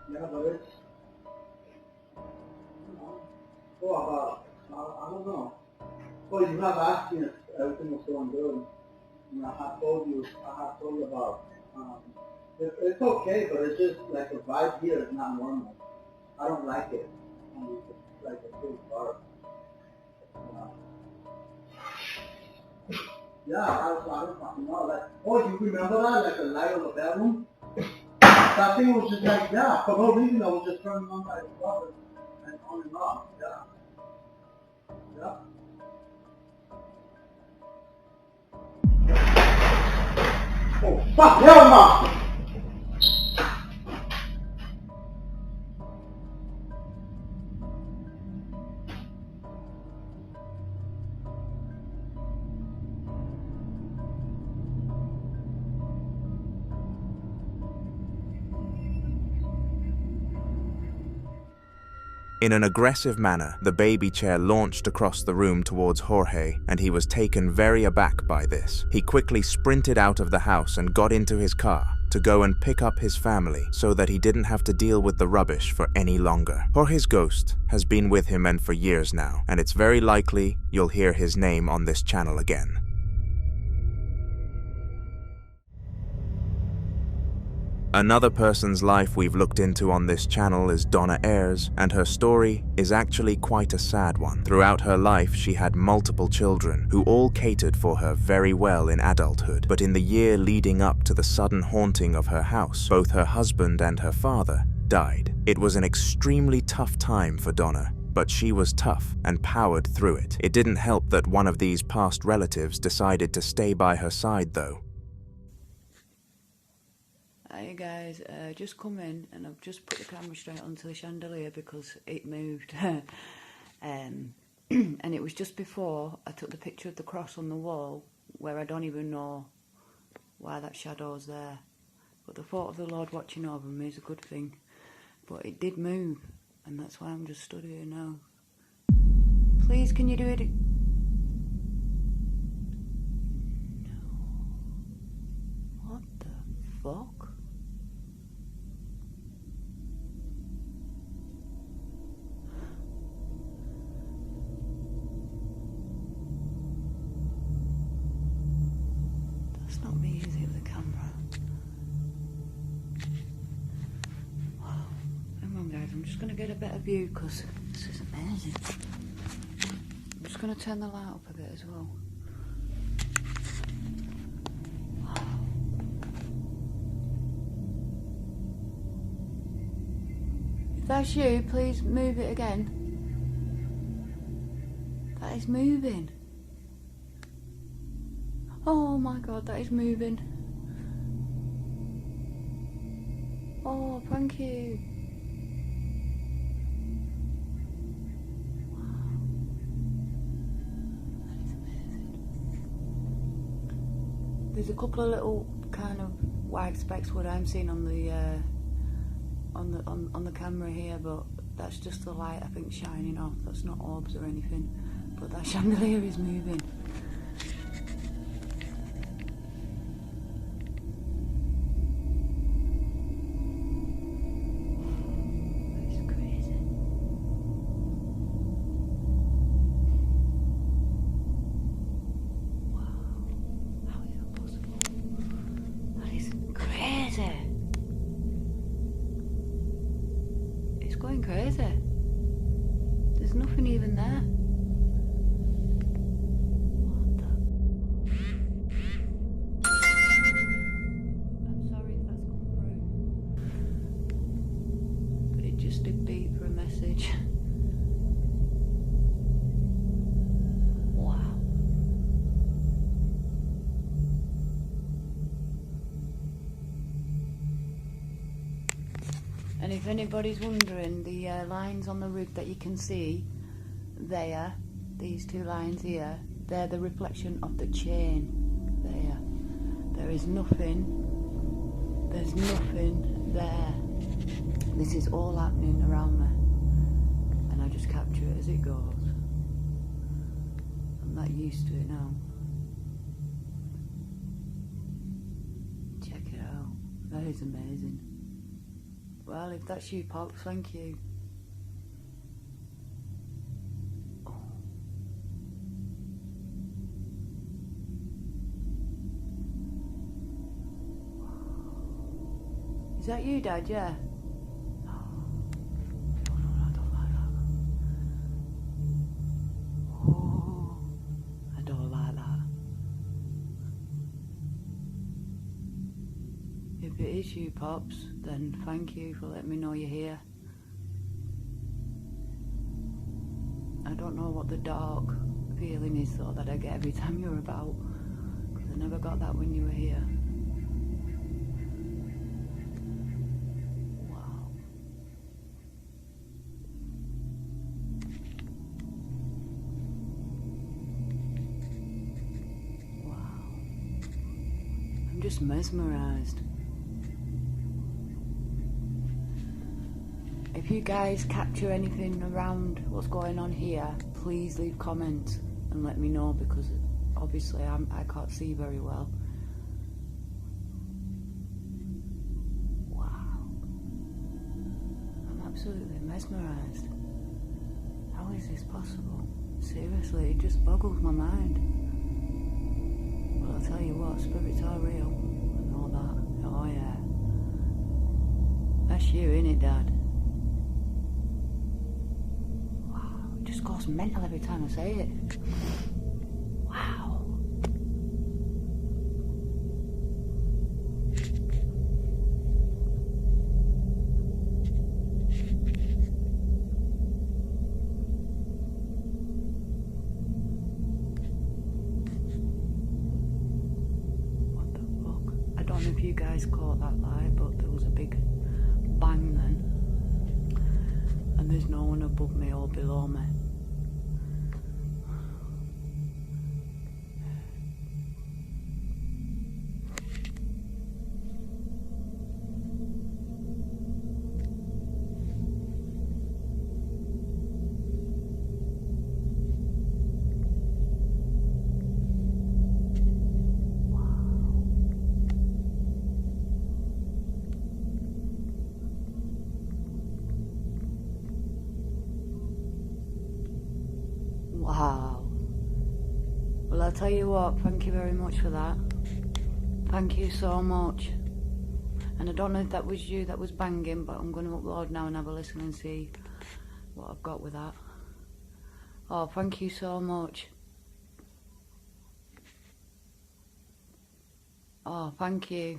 Yeah, but it's, I don't know. Well, you have asked me if everything was going good. And I have told you about, it's okay, but it's just like the vibe here is not normal. I don't like it. It's like a pretty dark. Yeah, I don't fucking know. Like, oh, you remember that? Like the light of the bedroom? That thing was just like, yeah, for no reason I was just turning on by itself and on and off, yeah. Oh, fuck, hell no! In an aggressive manner, the baby chair launched across the room towards Jorge, and he was taken very aback by this. He quickly sprinted out of the house and got into his car to go and pick up his family so that he didn't have to deal with the rubbish for any longer. Jorge's ghost has been with him and for years now, and it's very likely you'll hear his name on this channel again. Another person's life we've looked into on this channel is Donna Ayres, and her story is actually quite a sad one. Throughout her life, she had multiple children who all catered for her very well in adulthood, but in the year leading up to the sudden haunting of her house, both her husband and her father died. It was an extremely tough time for Donna, but she was tough and powered through it. It didn't help that one of these past relatives decided to stay by her side though. Hey guys, just come in and I've just put the camera straight onto the chandelier because it moved. And it was just before I took the picture of the cross on the wall where I don't even know why that shadow's there. But the thought of the Lord watching over me is a good thing. But it did move, and that's why I'm just stood here now. Please, can you do it? No. What the fuck? That's not me, is it, with the camera? Wow. Hang on guys, I'm just going to get a better view because this is amazing. I'm just going to turn the light up a bit as well. Wow. If that's you, please move it again. That is moving. Oh my god, that is moving. Oh, thank you. Wow. That is amazing. There's a couple of little kind of white specks what I'm seeing on the camera here, but that's just the light I think shining off. That's not orbs or anything. But that chandelier is moving. It's going crazy. There's nothing even there. I'm sorry if that's come through. But it just did beep for a message. Wow. And if anybody's wondering, the lines on the roof that you can see there, these two lines here, they're the reflection of the chain there. There is nothing, there's nothing there. This is all happening around me, and I just capture it as it goes. I'm not used to it now. Check it out, that is amazing. Well, if that's you, Pops, thank you. Is that you, Dad? Yeah. No, I don't like that. Oh, I don't like that. If it is you, Pops, then thank you for letting me know you're here. I don't know what the dark feeling is though that I get every time you're about, because I never got that when you were here. Wow. Wow. I'm just mesmerized. If you guys capture anything around what's going on here, please leave comments and let me know, because obviously I can't see very well. Wow. I'm absolutely mesmerized. How is this possible? Seriously, it just boggles my mind. But I'll tell you what, spirits are real. I know that. Oh yeah. That's you, innit, Dad? Just goes mental every time I say it. Wow. What the fuck? I don't know if you guys caught that light, but there was a big bang then. And there's no one above me or below me. Wow. Well, I'll tell you what, thank you very much for that. Thank you so much. And I don't know if that was you that was banging, but I'm going to upload now and have a listen and see what I've got with that. Oh, thank you so much. Oh, thank you.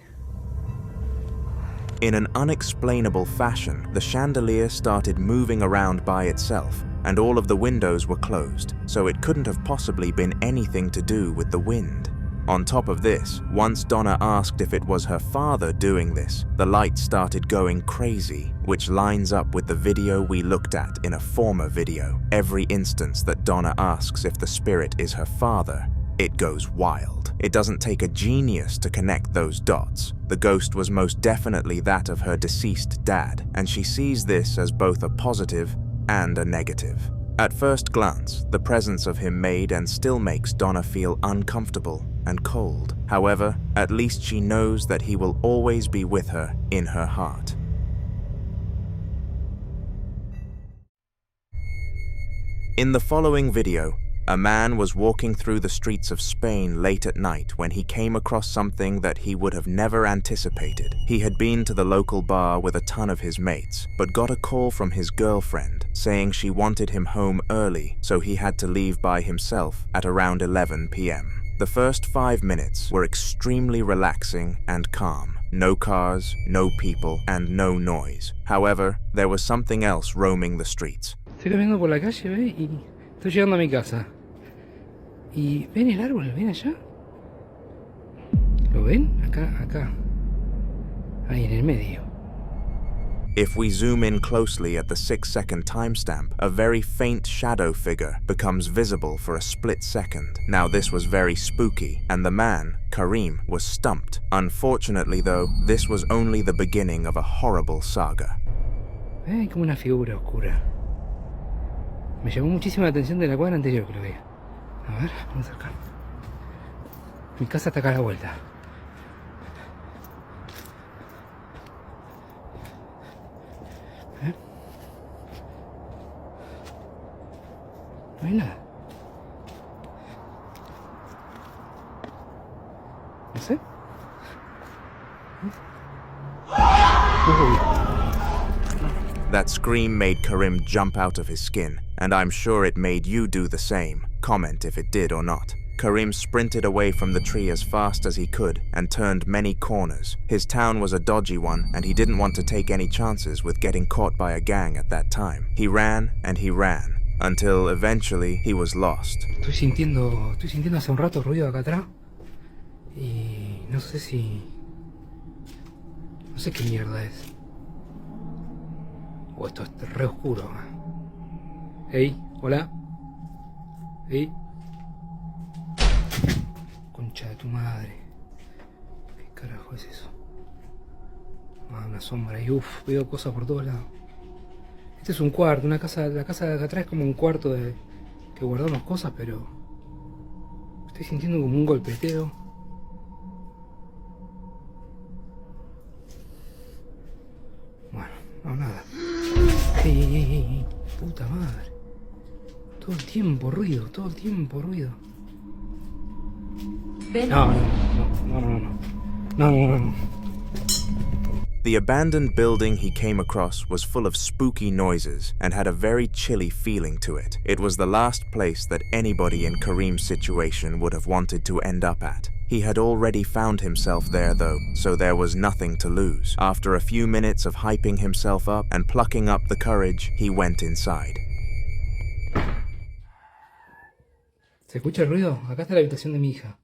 In an unexplainable fashion, the chandelier started moving around by itself, and all of the windows were closed, so it couldn't have possibly been anything to do with the wind. On top of this, once Donna asked if it was her father doing this, the lights started going crazy, which lines up with the video we looked at in a former video. Every instance that Donna asks if the spirit is her father, it goes wild. It doesn't take a genius to connect those dots. The ghost was most definitely that of her deceased dad, and she sees this as both a positive and a negative. At first glance, the presence of him made and still makes Donna feel uncomfortable and cold. However, at least she knows that he will always be with her in her heart. In the following video, A man was walking through the streets of Spain late at night when he came across something that he would have never anticipated. He had been to the local bar with a ton of his mates, but got a call from his girlfriend saying she wanted him home early, so he had to leave by himself at around 11 p.m. The first 5 minutes were extremely relaxing and calm. No cars, no people, and no noise. However, there was something else roaming the streets. Estoy caminando por la calle, ¿ves? Y estoy llegando a mi casa. Y ven el árbol, ven allá. ¿Lo ven? Acá. Ahí en el medio. If we zoom in closely at the 6-second timestamp, a very faint shadow figure becomes visible for a split second. Now this was very spooky, and the man, Karim, was stumped. Unfortunately though, this was only the beginning of a horrible saga. Hay como una figura oscura. Me llamó muchísimo la atención de la cuadra anterior que lo veía. A ver, vamos acá. Mi casa está acá a la vuelta. No hay nada. No sé. That scream made Karim jump out of his skin, and I'm sure it made you do the same. Comment if it did or not. Karim sprinted away from the tree as fast as he could and turned many corners. His town was a dodgy one, and he didn't want to take any chances with getting caught by a gang at that time. He ran and he ran, until eventually he was lost. Estoy sintiendo hace un rato ruido acá atrás. Y no sé qué mierda es. Esto es re oscuro. Hey, hola. Hey. Concha de tu madre. ¿Qué carajo es eso? Una sombra y veo cosas por todos lados. Este es un cuarto, la casa de acá atrás es como un cuarto que guardamos cosas, pero estoy sintiendo como un golpeteo. Bueno, no, nada. Ey, puta madre. Todo el tiempo ruido. No. The abandoned building he came across was full of spooky noises and had a very chilly feeling to it. It was the last place that anybody in Karim's situation would have wanted to end up at. He had already found himself there though, so there was nothing to lose. After a few minutes of hyping himself up and plucking up the courage, he went inside. ¿Se escucha el ruido? Acá está la habitación de mi hija.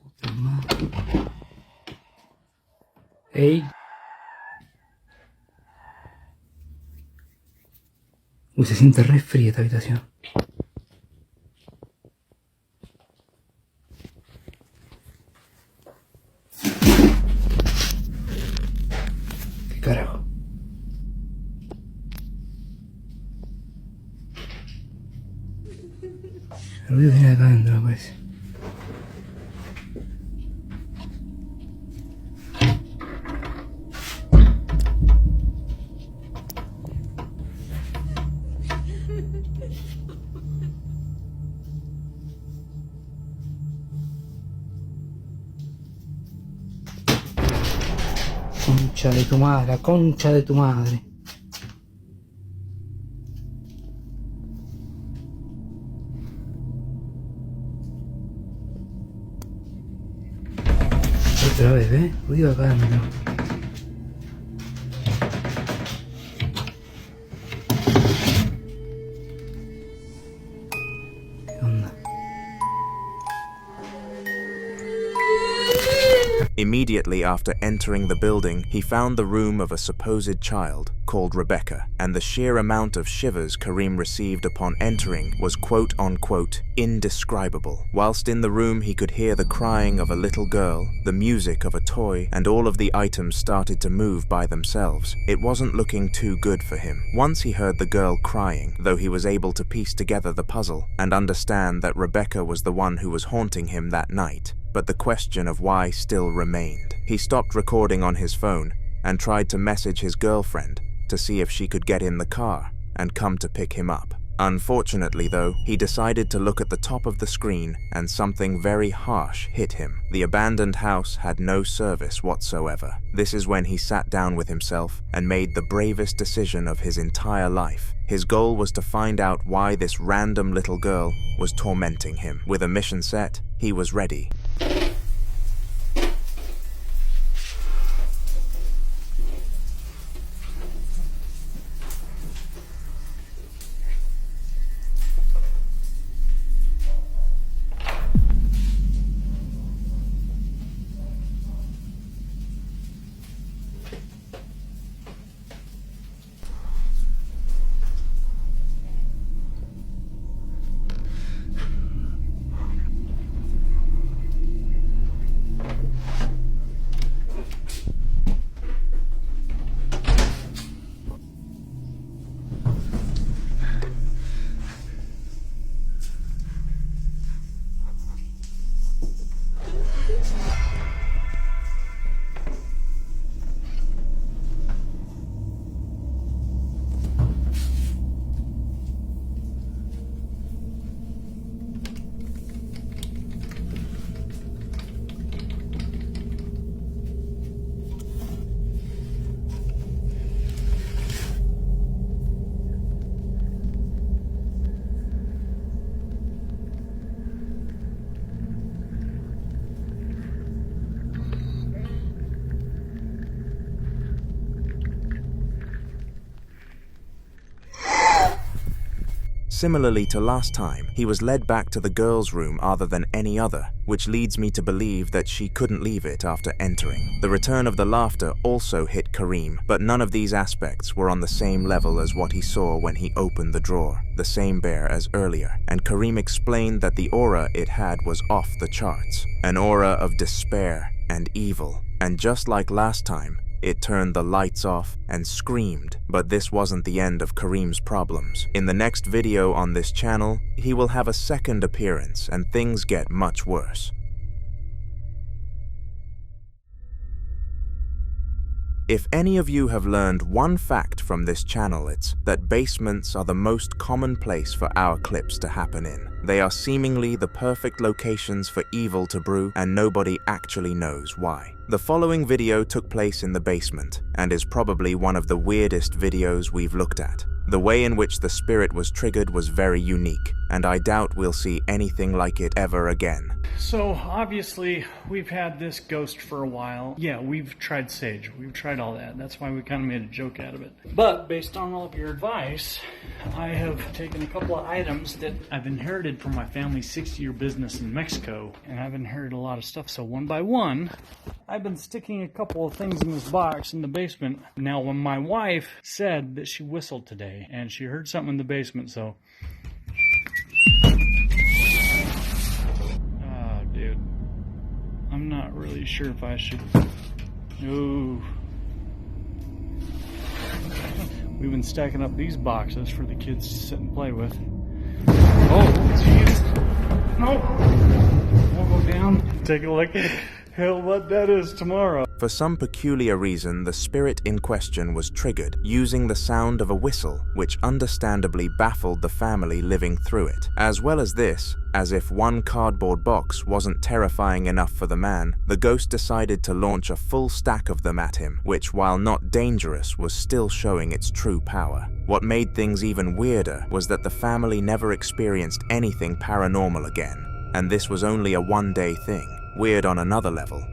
Puta madre. Ey. Uy, se siente re fría esta habitación. ¿Qué carajo? El ruido viene de acá adentro, me parece. Concha de tu madre, la concha de tu madre. Otra vez, ¿ves? Ruido acá adentro. ¿Qué onda? Immediately after entering the building, he found the room of a supposed child called Rebecca, and the sheer amount of shivers Karim received upon entering was quote-unquote indescribable. Whilst in the room he could hear the crying of a little girl, the music of a toy, and all of the items started to move by themselves. It wasn't looking too good for him. Once he heard the girl crying, though he was able to piece together the puzzle and understand that Rebecca was the one who was haunting him that night. but the question of why still remained. He stopped recording on his phone and tried to message his girlfriend to see if she could get in the car and come to pick him up. Unfortunately, though, he decided to look at the top of the screen and something very harsh hit him. The abandoned house had no service whatsoever. This is when he sat down with himself and made the bravest decision of his entire life. His goal was to find out why this random little girl was tormenting him. With a mission set, he was ready. Similarly to last time, he was led back to the girl's room other than any other, which leads me to believe that she couldn't leave it after entering. The return of the laughter also hit Kareem, but none of these aspects were on the same level as what he saw when he opened the drawer, the same bear as earlier, and Kareem explained that the aura it had was off the charts, an aura of despair and evil, and just like last time, it turned the lights off and screamed, but this wasn't the end of Kareem's problems. In the next video on this channel, he will have a second appearance and things get much worse. If any of you have learned one fact from this channel, it's that basements are the most common place for our clips to happen in. They are seemingly the perfect locations for evil to brew, and nobody actually knows why. The following video took place in the basement, and is probably one of the weirdest videos we've looked at. The way in which the spirit was triggered was very unique, and I doubt we'll see anything like it ever again. So obviously we've had this ghost for a while. Yeah, we've tried sage, we've tried all that. That's why we kind of made a joke out of it. But based on all of your advice, I have taken a couple of items that I've inherited from my family's 60-year business in Mexico, and I've inherited a lot of stuff. So one by one, I've been sticking a couple of things in this box in the basement. Now, when my wife said that she whistled today and she heard something in the basement, so dude, I'm not really sure if I should. No. We've been stacking up these boxes for the kids to sit and play with. Oh, jeez. No. We'll go down, take a look at what that is tomorrow. For some peculiar reason, the spirit in question was triggered using the sound of a whistle, which understandably baffled the family living through it. As well as this, as if one cardboard box wasn't terrifying enough for the man, the ghost decided to launch a full stack of them at him, which, while not dangerous, was still showing its true power. What made things even weirder was that the family never experienced anything paranormal again, and this was only a one-day thing. Weird on another level.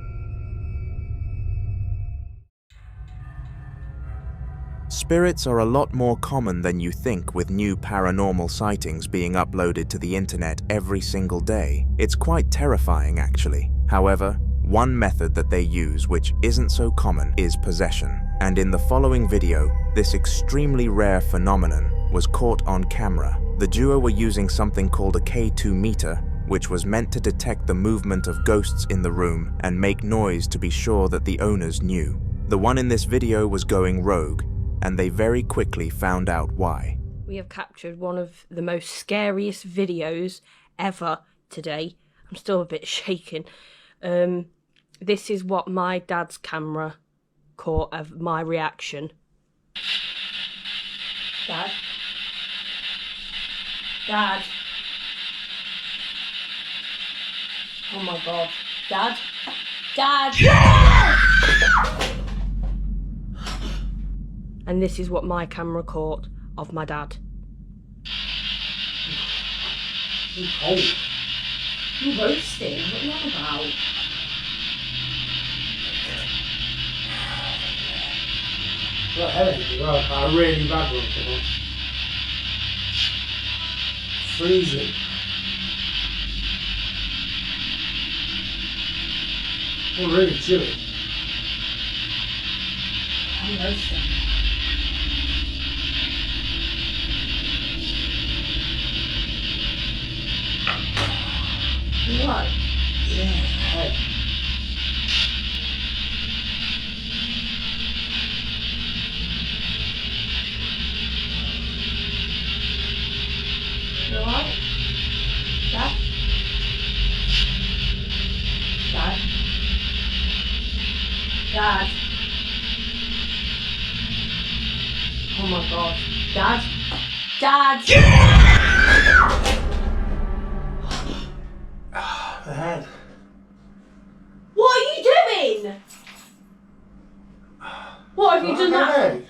Spirits are a lot more common than you think, with new paranormal sightings being uploaded to the internet every single day. It's quite terrifying, actually. However, one method that they use which isn't so common is possession. And in the following video, this extremely rare phenomenon was caught on camera. The duo were using something called a K2 meter, which was meant to detect the movement of ghosts in the room and make noise to be sure that the owners knew. The one in this video was going rogue, and they very quickly found out why. We have captured one of the most scariest videos ever today. I'm still a bit shaken. This is what my dad's camera caught of my reaction. Dad? Dad? Oh my god. Dad? Dad! And this is what my camera caught of my dad. You cold. You roasting? What are you on about? Got a headache as well. A really bad one for me. Freezing. I'm really chilly. I'm roasting. You what? Yeah, hey. You alright? Dad? Dad? Dad? Oh my god. Dad? Dad? The head. What are you doing? What have you done that? Headache.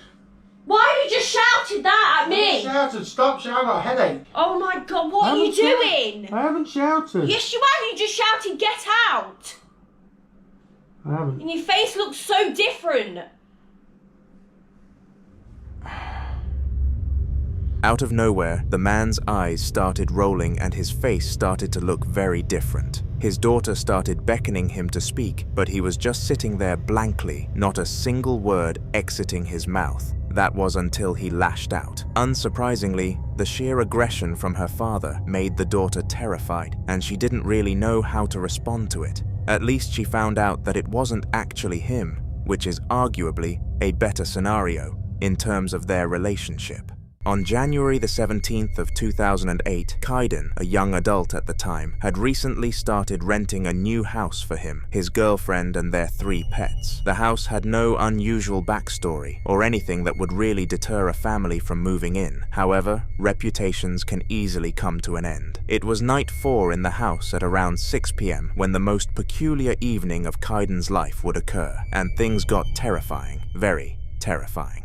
Why have you just shouted that at me? I shouted, stop shouting, I got a headache. Oh my god, what are you doing? I haven't shouted. Yes you have, you just shouted get out. I haven't. And your face looks so different. Out of nowhere, the man's eyes started rolling and his face started to look very different. His daughter started beckoning him to speak, but he was just sitting there blankly, not a single word exiting his mouth. That was until he lashed out. Unsurprisingly, the sheer aggression from her father made the daughter terrified, and she didn't really know how to respond to it. At least she found out that it wasn't actually him, which is arguably a better scenario in terms of their relationship. On January the 17th of 2008, Kaiden, a young adult at the time, had recently started renting a new house for him, his girlfriend and their 3 pets. The house had no unusual backstory or anything that would really deter a family from moving in. However, reputations can easily come to an end. It was night 4 in the house at around 6 p.m. when the most peculiar evening of Kaiden's life would occur, and things got terrifying, very terrifying.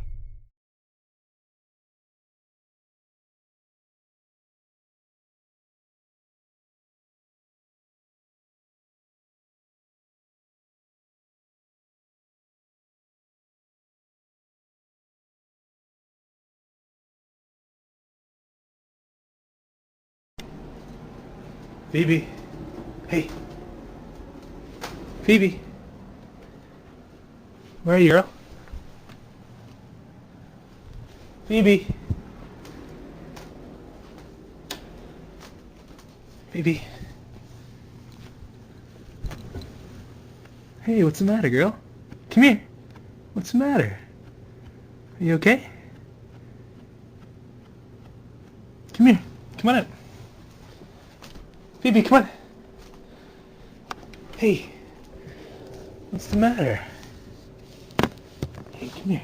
Phoebe. Hey. Phoebe. Where are you, girl? Phoebe. Phoebe. Hey, what's the matter, girl? Come here. What's the matter? Are you okay? Come here. Come on up. Phoebe, come on. Hey. What's the matter? Hey, come here.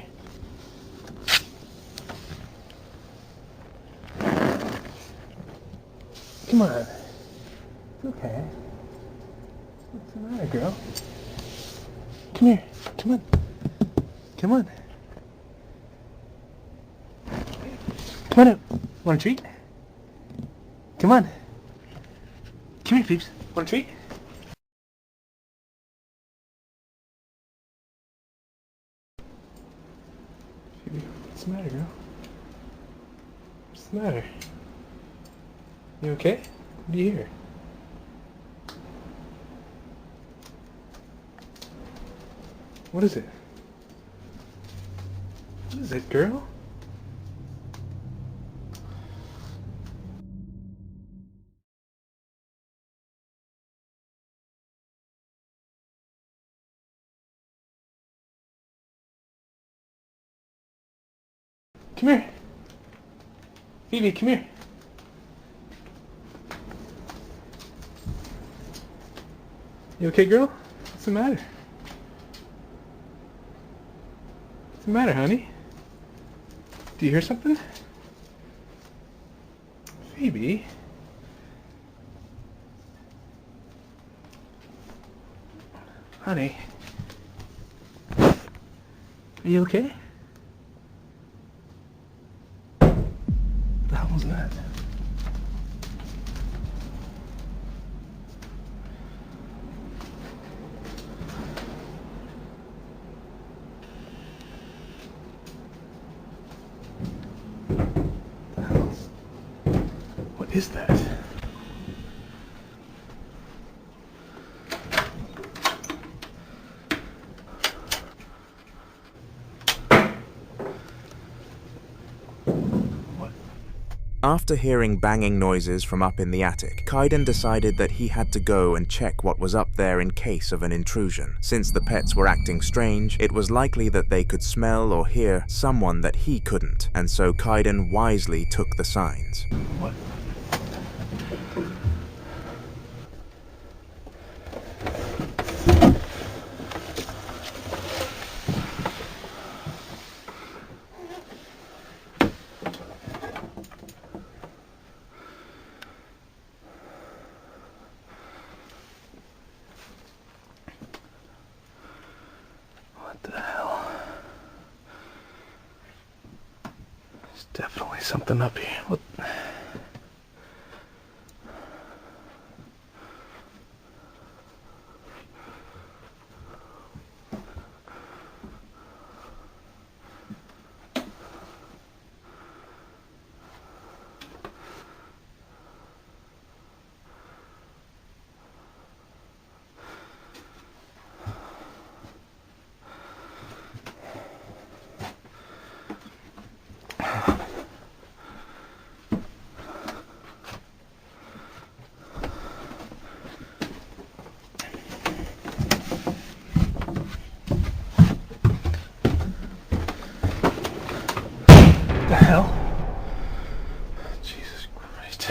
Come on. It's okay. What's the matter, girl? Come here. Come on. Come on. Come on up. Want a treat? Come on. Come here, peeps. Want a treat? Phoebe, what's the matter, girl? What's the matter? You okay? What do you hear? What is it? What is it, girl? Come here. Phoebe, come here. You okay, girl? What's the matter? What's the matter, honey? Do you hear something? Phoebe? Honey? Are you okay? What the hell was that? What is that? After hearing banging noises from up in the attic, Kaiden decided that he had to go and check what was up there in case of an intrusion. Since the pets were acting strange, it was likely that they could smell or hear someone that he couldn't, and so Kaiden wisely took the signs. What? What the hell? There's definitely something up here. What? The hell? Jesus Christ.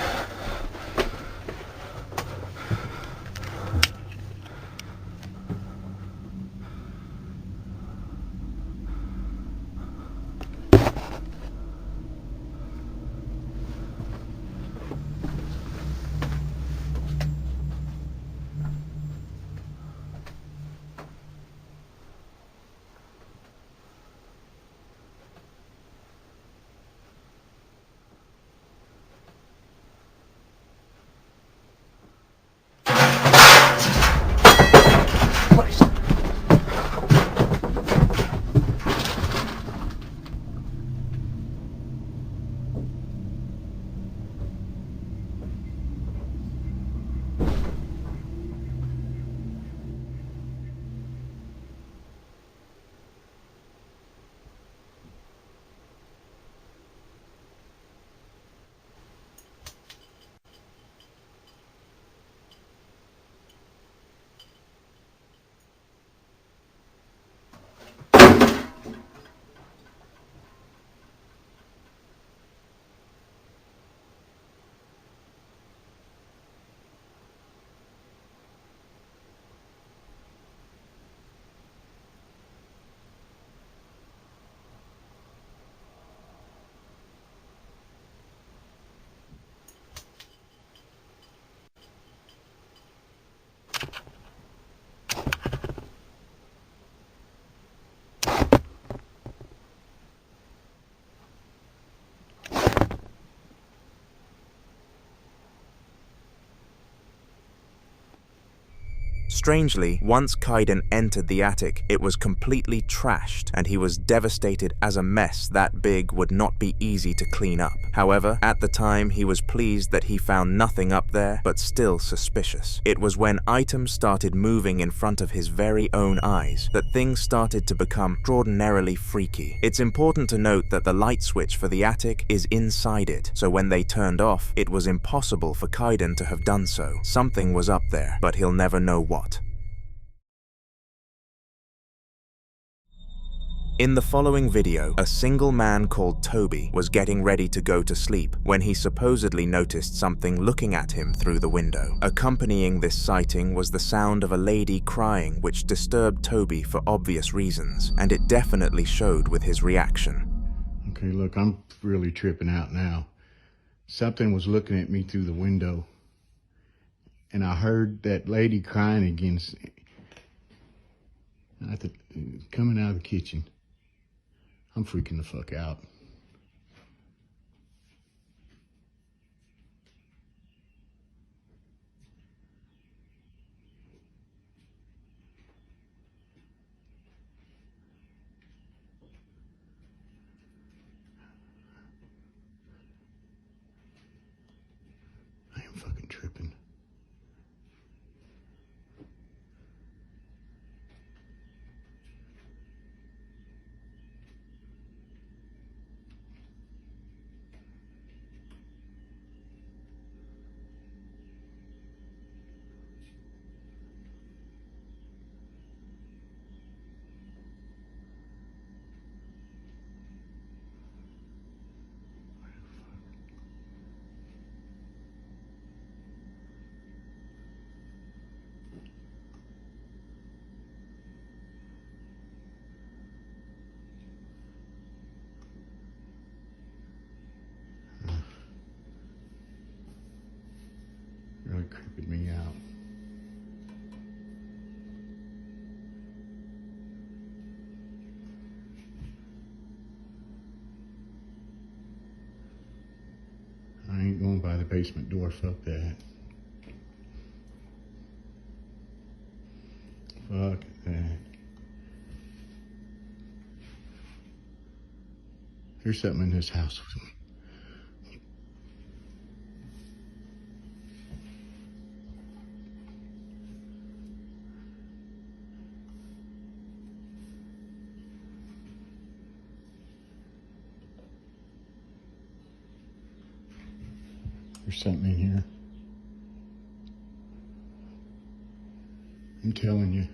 Strangely, once Kaiden entered the attic, it was completely trashed, and he was devastated as a mess that big would not be easy to clean up. However, at the time, he was pleased that he found nothing up there, but still suspicious. It was when items started moving in front of his very own eyes that things started to become extraordinarily freaky. It's important to note that the light switch for the attic is inside it, so when they turned off, it was impossible for Kaiden to have done so. Something was up there, but he'll never know what. In the following video, a single man called Toby was getting ready to go to sleep when he supposedly noticed something looking at him through the window. Accompanying this sighting was the sound of a lady crying, which disturbed Toby for obvious reasons, and it definitely showed with his reaction. Okay, look, I'm really tripping out now. Something was looking at me through the window, and I heard that lady crying again, coming out of the kitchen. I'm freaking the fuck out. I am fucking tripping. Really creeping me out. I ain't going by the basement door, fuck that. Fuck that. There's something in this house. There's something in here. I'm telling you.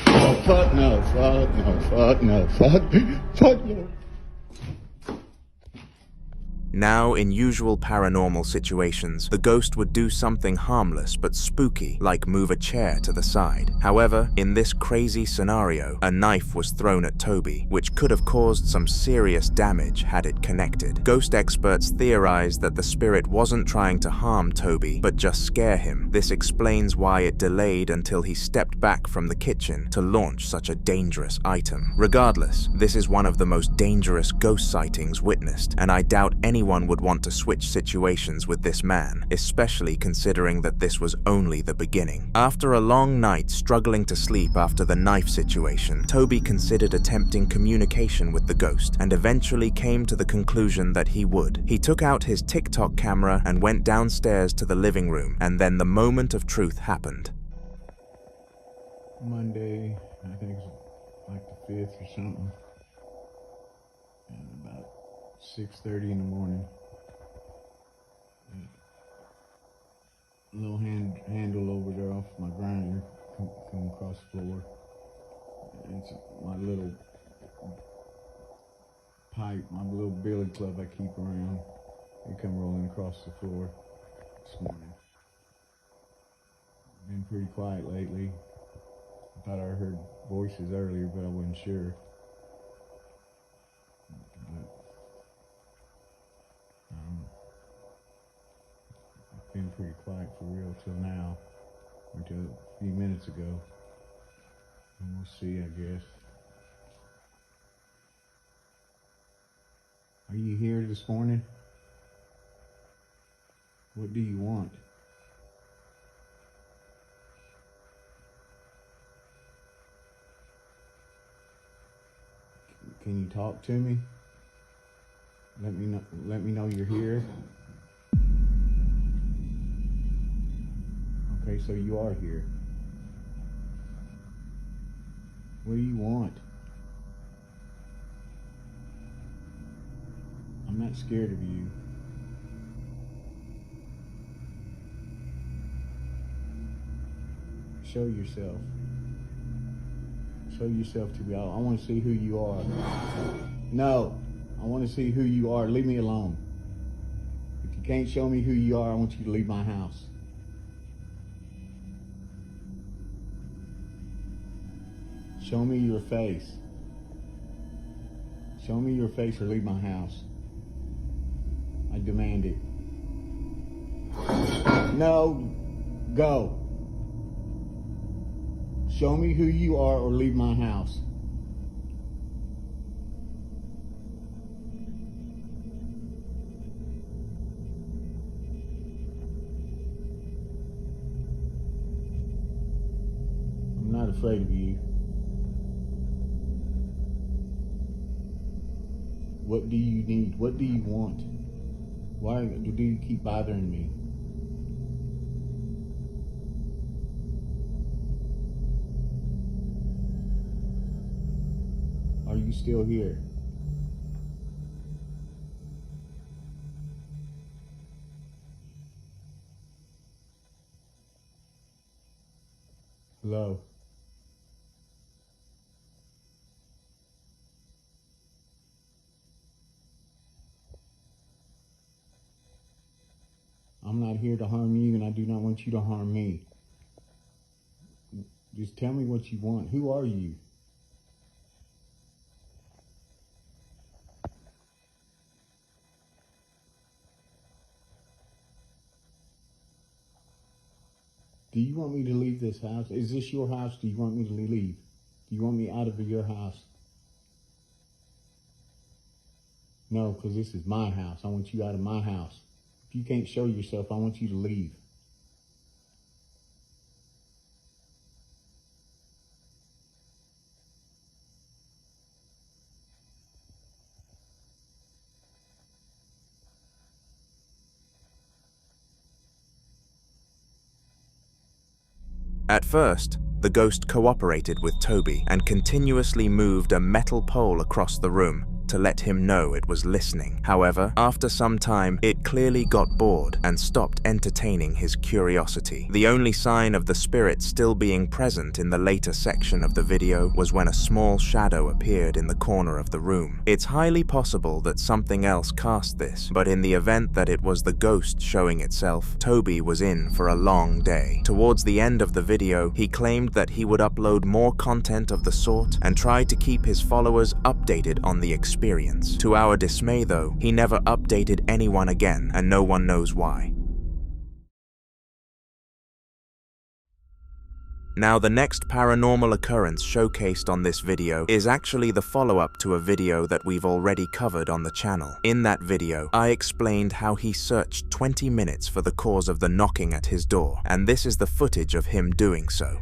Oh, fuck no, fuck no, fuck no, fuck no. Now, in usual paranormal situations, the ghost would do something harmless but spooky, like move a chair to the side. However, in this crazy scenario, a knife was thrown at Toby, which could have caused some serious damage had it connected. Ghost experts theorize that the spirit wasn't trying to harm Toby, but just scare him. This explains why it delayed until he stepped back from the kitchen to launch such a dangerous item. Regardless, this is one of the most dangerous ghost sightings witnessed, and I doubt anyone would want to switch situations with this man, especially considering that this was only the beginning. After a long night struggling to sleep after the knife situation, Toby considered attempting communication with the ghost and eventually came to the conclusion that he would. He took out his TikTok camera and went downstairs to the living room, and then the moment of truth happened. Monday, I think it's like the 5th or something. And about 6:30 in the morning. A little handle over there off my grinder come across the floor. It's my little pipe, my little billy club I keep around. They come rolling across the floor this morning. Been pretty quiet lately. I thought I heard voices earlier, but I wasn't sure. It's been pretty quiet for real till now, until a few minutes ago. And we'll see, I guess. Are you here this morning? What do you want? Can you talk to me? Let me know you're here. Okay, so you are here. What do you want? I'm not scared of you. show yourself. Show yourself to me. I want to see who you are. No, I want to see who you are. Leave me alone. If you can't show me who you are, I want you to leave my house. Show me your face. Show me your face or leave my house. I demand it. No, go. Show me who you are or leave my house. I'm not afraid of you. What do you need? What do you want? Why do you keep bothering me? Are you still here? Hello? I'm not here to harm you, and I do not want you to harm me. Just tell me what you want. Who are you? Do you want me to leave this house? Is this your house? Do you want me to leave? Do you want me out of your house? No, because this is my house. I want you out of my house. If you can't show yourself, I want you to leave. At first, the ghost cooperated with Toby and continuously moved a metal pole across the room to let him know it was listening. However, after some time, it clearly got bored and stopped entertaining his curiosity. The only sign of the spirit still being present in the later section of the video was when a small shadow appeared in the corner of the room. It's highly possible that something else cast this, but in the event that it was the ghost showing itself, Toby was in for a long day. Towards the end of the video, he claimed that he would upload more content of the sort and try to keep his followers updated on the experience. To our dismay though, he never updated anyone again, and no one knows why. Now, the next paranormal occurrence showcased on this video is actually the follow-up to a video that we've already covered on the channel. In that video, I explained how he searched 20 minutes for the cause of the knocking at his door, and this is the footage of him doing so.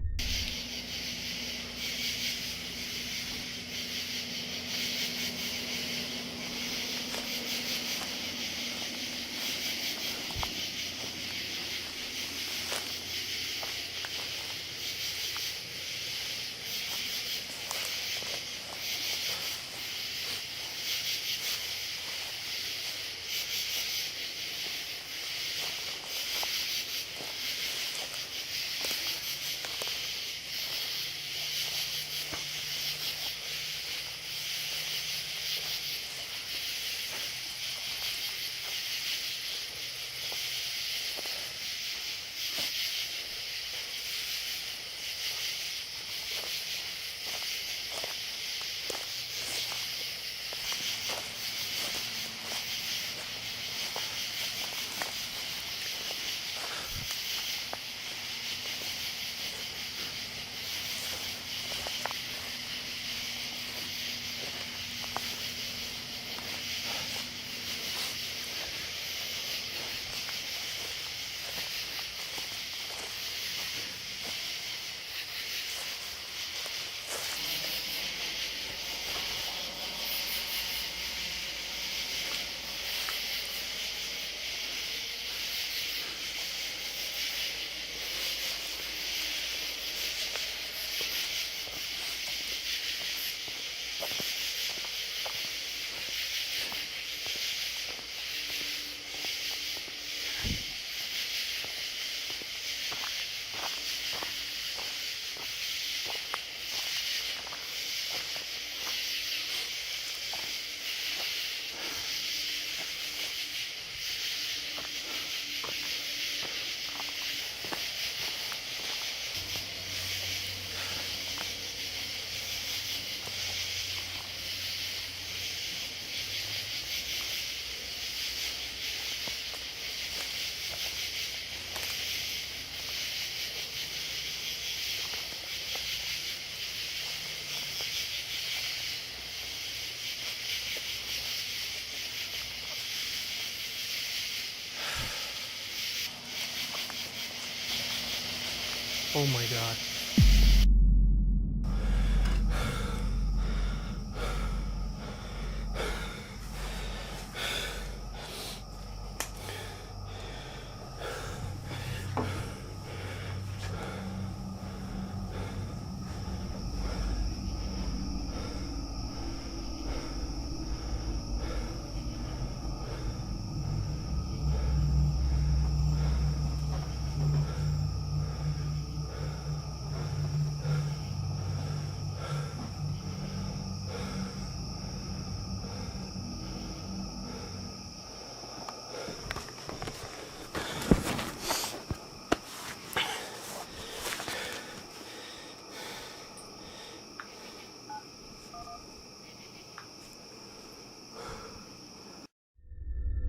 Oh my god.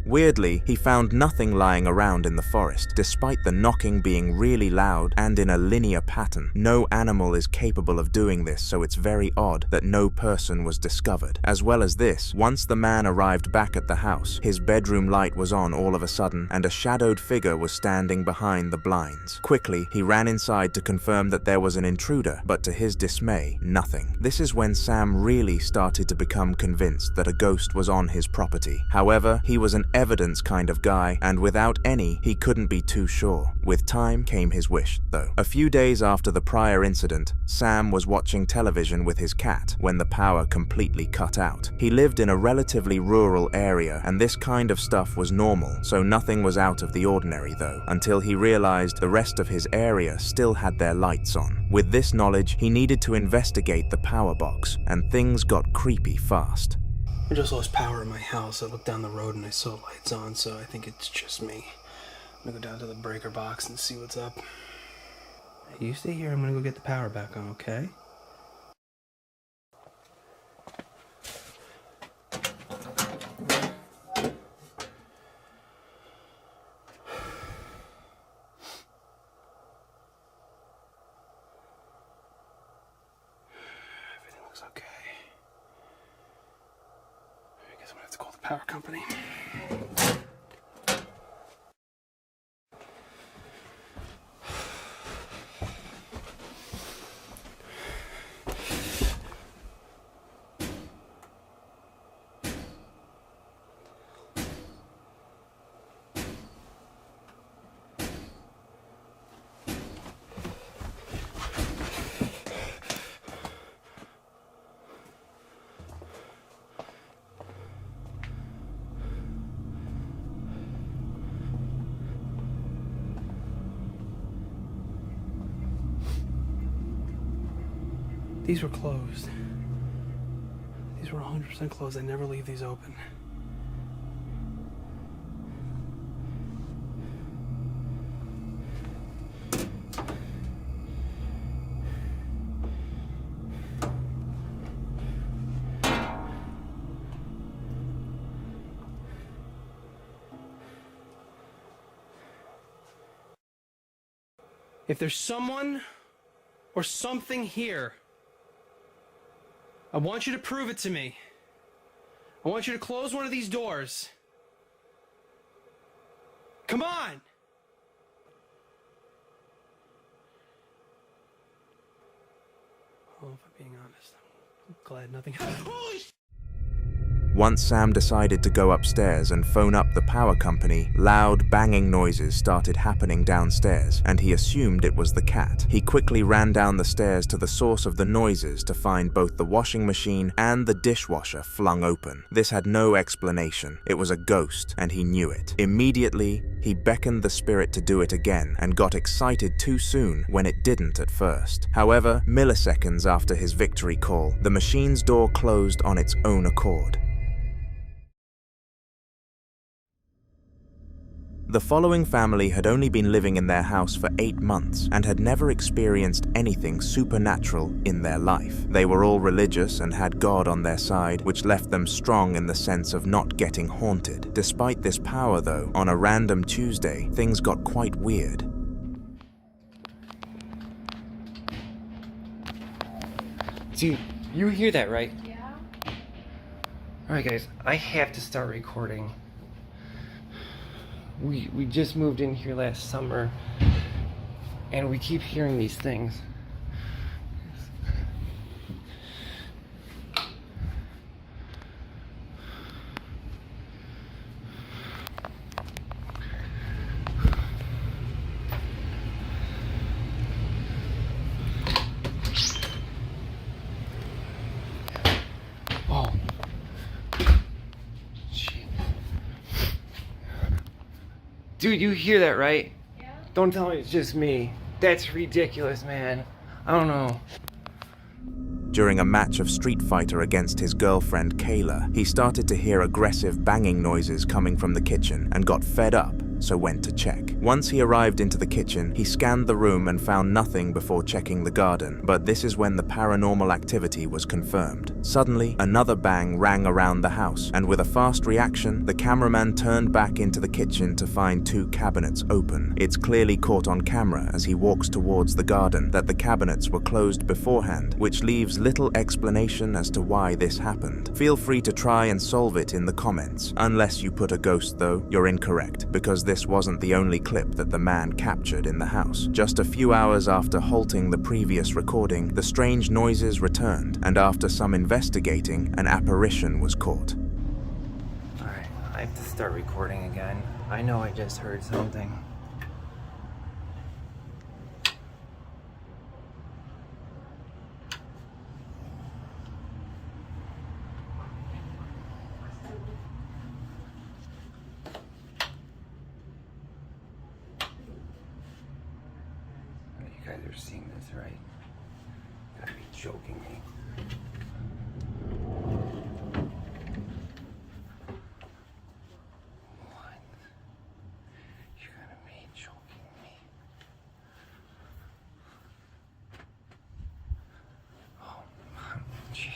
Weirdly, he found nothing lying around in the forest, despite the knocking being really loud and in a linear pattern. No animal is capable of doing this, so it's very odd that no person was discovered. As well as this, once the man arrived back at the house, his bedroom light was on all of a sudden, and a shadowed figure was standing behind the blinds. Quickly, he ran inside to confirm that there was an intruder, but to his dismay, nothing. This is when Sam really started to become convinced that a ghost was on his property. However, he was an evidence kind of guy, and without any, he couldn't be too sure. With time came his wish, though. A few days after the prior incident, Sam was watching television with his cat when the power completely cut out. He lived in a relatively rural area, and this kind of stuff was normal, so nothing was out of the ordinary though, until he realized the rest of his area still had their lights on. With this knowledge, he needed to investigate the power box, and things got creepy fast. I just lost power in my house. I looked down the road and I saw lights on, so I think it's just me. I'm gonna go down to the breaker box and see what's up. Hey, you stay here, I'm gonna go get the power back on, okay? Everything looks okay. I guess I'm gonna have to call the power company. These were closed. These were 100% closed. I never leave these open. If there's someone or something here, I want you to prove it to me. I want you to close one of these doors. Come on! Oh, if I'm being honest, I'm glad nothing happened. Holy sh! Once Sam decided to go upstairs and phone up the power company, loud banging noises started happening downstairs, and he assumed it was the cat. He quickly ran down the stairs to the source of the noises to find both the washing machine and the dishwasher flung open. This had no explanation. It was a ghost, and he knew it. Immediately, he beckoned the spirit to do it again and got excited too soon when it didn't at first. However, milliseconds after his victory call, the machine's door closed on its own accord. The following family had only been living in their house for 8 months and had never experienced anything supernatural in their life. They were all religious and had God on their side, which left them strong in the sense of not getting haunted. Despite this power though, on a random Tuesday, things got quite weird. Dude, you hear that, right? Yeah. Alright guys, I have to start recording. We just moved in here last summer, And we keep hearing these things. Oh. Shit. Dude, you hear that, right? Yeah. Don't tell me it's just me. That's ridiculous, man. I don't know. During a match of Street Fighter against his girlfriend Kayla, he started to hear aggressive banging noises coming from the kitchen and got fed up, so went to check. Once he arrived into the kitchen, he scanned the room and found nothing before checking the garden, but this is when the paranormal activity was confirmed. Suddenly, another bang rang around the house, and with a fast reaction, the cameraman turned back into the kitchen to find 2 cabinets open. It's clearly caught on camera as he walks towards the garden that the cabinets were closed beforehand, which leaves little explanation as to why this happened. Feel free to try and solve it in the comments. Unless you put a ghost though, you're incorrect, because this wasn't the only clip that the man captured in the house. Just a few hours after halting the previous recording, the strange noises returned, and after some investigating, an apparition was caught. Alright, I have to start recording again. I know I just heard something. You guys are seeing this, right? You gotta be joking me. What? You gotta be joking me. Oh, jeez.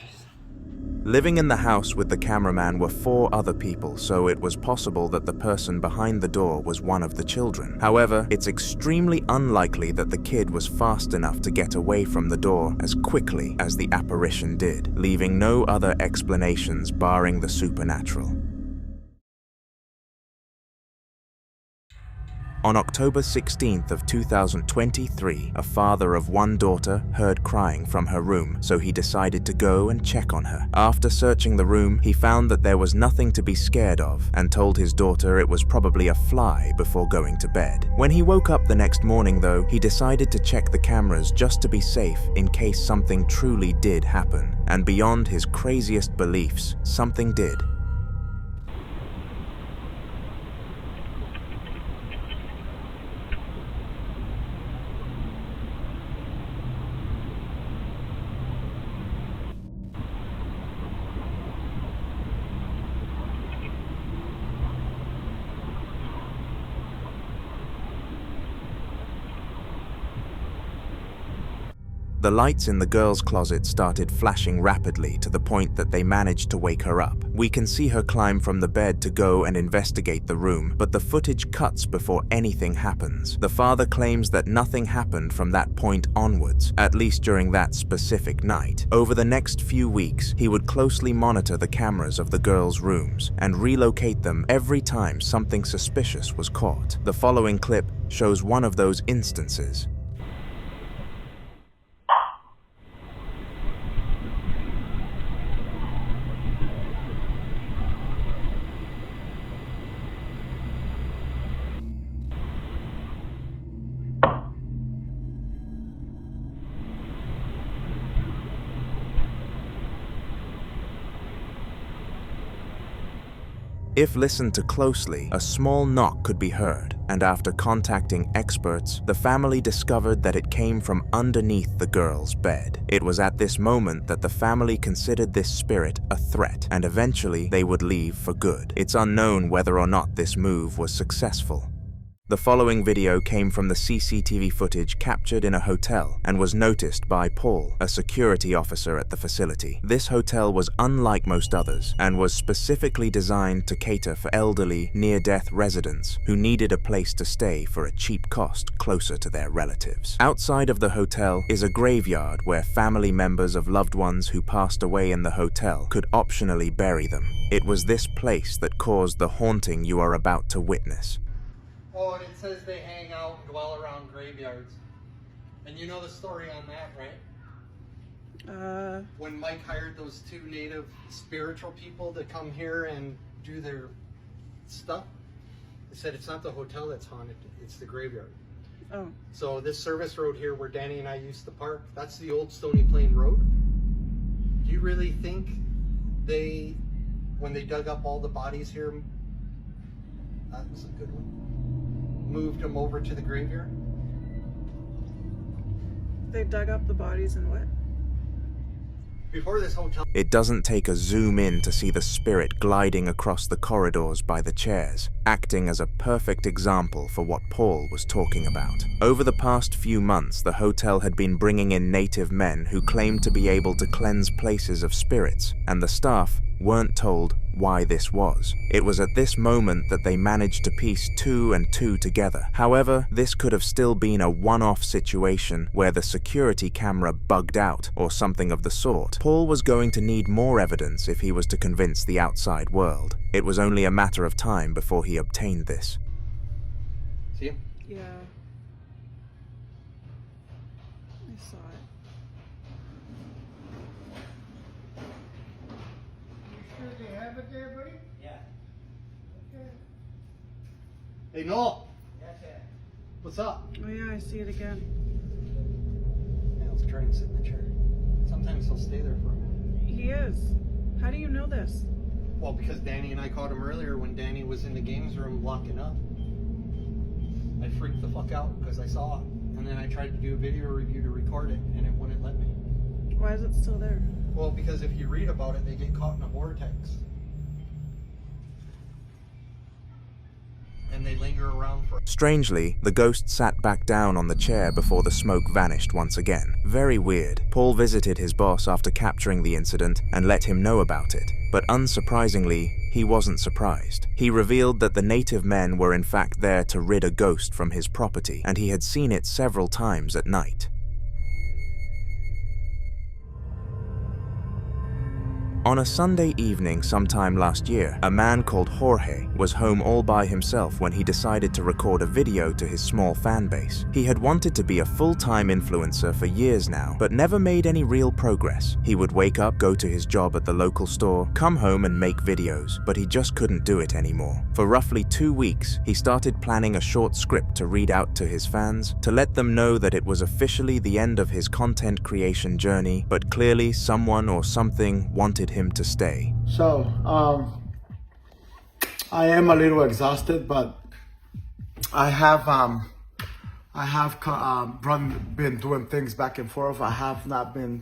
Living in the house with the cameraman were 4 other people, so it was possible that the person behind the door was one of the children. However, it's extremely unlikely that the kid was fast enough to get away from the door as quickly as the apparition did, leaving no other explanations barring the supernatural. On October 16th of 2023, a father of 1 daughter heard crying from her room, so he decided to go and check on her. After searching the room, he found that there was nothing to be scared of and told his daughter it was probably a fly before going to bed. When he woke up the next morning though, he decided to check the cameras just to be safe in case something truly did happen. And beyond his craziest beliefs, something did. The lights in the girl's closet started flashing rapidly to the point that they managed to wake her up. We can see her climb from the bed to go and investigate the room, but the footage cuts before anything happens. The father claims that nothing happened from that point onwards, at least during that specific night. Over the next few weeks, he would closely monitor the cameras of the girls' rooms and relocate them every time something suspicious was caught. The following clip shows one of those instances. If listened to closely, a small knock could be heard, and after contacting experts, the family discovered that it came from underneath the girl's bed. It was at this moment that the family considered this spirit a threat, and eventually they would leave for good. It's unknown whether or not this move was successful. The following video came from the CCTV footage captured in a hotel and was noticed by Paul, a security officer at the facility. This hotel was unlike most others and was specifically designed to cater for elderly, near-death residents who needed a place to stay for a cheap cost closer to their relatives. Outside of the hotel is a graveyard where family members of loved ones who passed away in the hotel could optionally bury them. It was this place that caused the haunting you are about to witness. Oh, and it says they hang out and dwell around graveyards. And you know the story on that, right? When Mike hired those 2 native spiritual people to come here and do their stuff, they said it's not the hotel that's haunted, it's the graveyard. Oh. So this service road here where Danny and I used to park, that's the old Stony Plain Road. Do you really think they, when they dug up all the bodies here, that was a good one, moved them over to the graveyard? They dug up the bodies and what? Before this hotel... It doesn't take a zoom in to see the spirit gliding across the corridors by the chairs, acting as a perfect example for what Paul was talking about. Over the past few months, the hotel had been bringing in native men who claimed to be able to cleanse places of spirits, and the staff weren't told why this was. It was at this moment that they managed to piece 2 and 2 together. However, this could have still been a one-off situation where the security camera bugged out or something of the sort. Paul was going to need more evidence if he was to convince the outside world. It was only a matter of time before he obtained this. See him? Yeah. I saw it. Hey, Noel. What's up? Oh yeah, I see it again. Yeah, let's try and sit in the chair. Sometimes he'll stay there for a minute. He is. How do you know this? Well, because Danny and I caught him earlier when Danny was in the games room locking up. I freaked the fuck out because I saw it. And then I tried to do a video review to record it, and it wouldn't let me. Why is it still there? Well, because if you read about it, they get caught in a vortex. And they linger around for... Strangely, the ghost sat back down on the chair before the smoke vanished once again. Very weird. Paul visited his boss after capturing the incident and let him know about it. But unsurprisingly, he wasn't surprised. He revealed that the native men were in fact there to rid a ghost from his property, and he had seen it several times at night. On a Sunday evening sometime last year, a man called Jorge was home all by himself when he decided to record a video to his small fan base. He had wanted to be a full-time influencer for years now, but never made any real progress. He would wake up, go to his job at the local store, come home and make videos, but he just couldn't do it anymore. For roughly 2 weeks, he started planning a short script to read out to his fans, to let them know that it was officially the end of his content creation journey, but clearly someone or something wanted him to stay. So, I am a little exhausted, but I have been doing things back and forth. I have not been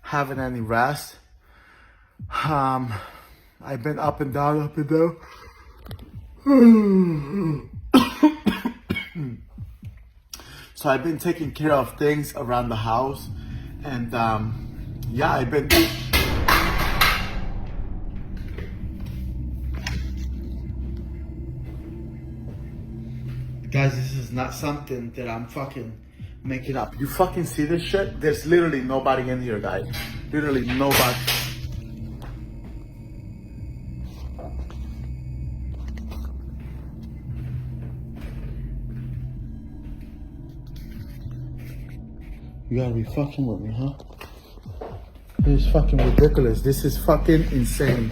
having any rest. I've been up and down. So I've been taking care of things around the house, and yeah, I've been. Guys, this is not something that I'm fucking making up. You fucking see this shit? There's literally nobody in here, guys. Literally nobody. You gotta be fucking with me, huh? This is fucking ridiculous. This is fucking insane.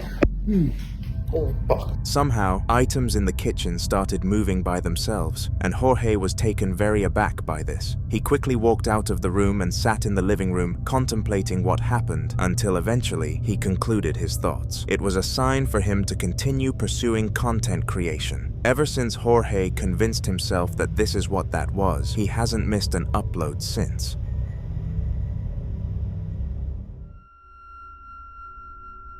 Oh, fuck. Somehow, items in the kitchen started moving by themselves, and Jorge was taken very aback by this. He quickly walked out of the room and sat in the living room, contemplating what happened, until eventually he concluded his thoughts. It was a sign for him to continue pursuing content creation. Ever since Jorge convinced himself that this is what that was, he hasn't missed an upload since.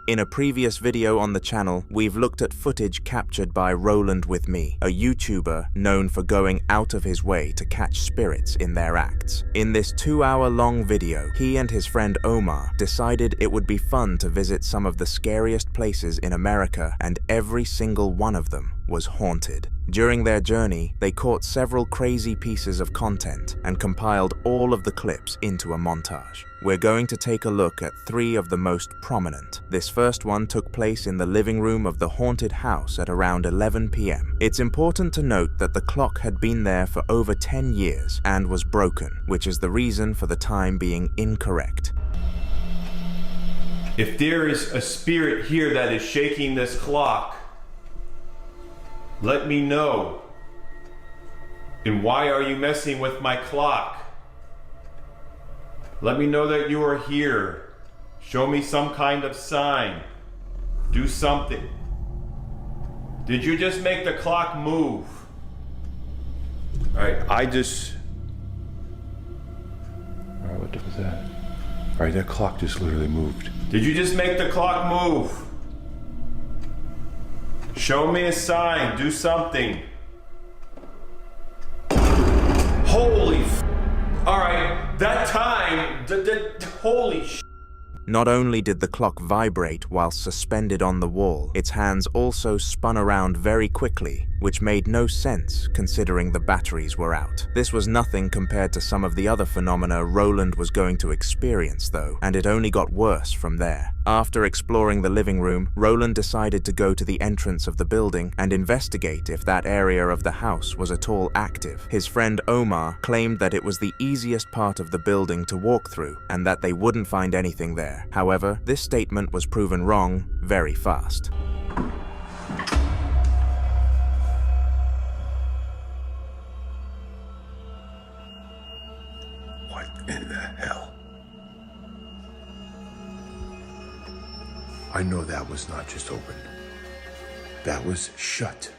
In a previous video on the channel, we've looked at footage captured by Roland With Me, a YouTuber known for going out of his way to catch spirits in their acts. In this 2-hour-long video, he and his friend Omar decided it would be fun to visit some of the scariest places in America, and every single one of them was haunted. During their journey, they caught several crazy pieces of content and compiled all of the clips into a montage. We're going to take a look at 3 of the most prominent. This first one took place in the living room of the haunted house at around 11 p.m. It's important to note that the clock had been there for over 10 years and was broken, which is the reason for the time being incorrect. If there is a spirit here that is shaking this clock, let me know. And why are you messing with my clock? Let me know that you are here. Show me some kind of sign. Do something. Did you just make the clock move? Alright, Alright, what was that? Alright, that clock just literally moved. Did you just make the clock move? Show me a sign. Do something. Holy f***. Alright, that time, holy sh**. Not only did the clock vibrate while suspended on the wall, its hands also spun around very quickly, which made no sense considering the batteries were out. This was nothing compared to some of the other phenomena Roland was going to experience though, and it only got worse from there. After exploring the living room, Roland decided to go to the entrance of the building and investigate if that area of the house was at all active. His friend Omar claimed that it was the easiest part of the building to walk through and that they wouldn't find anything there. However, this statement was proven wrong very fast. What in the hell? I know that was not just open. That was shut.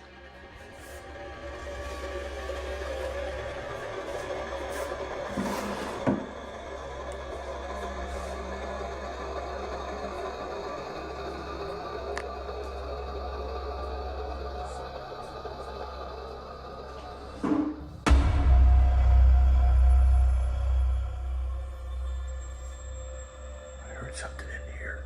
Something in here.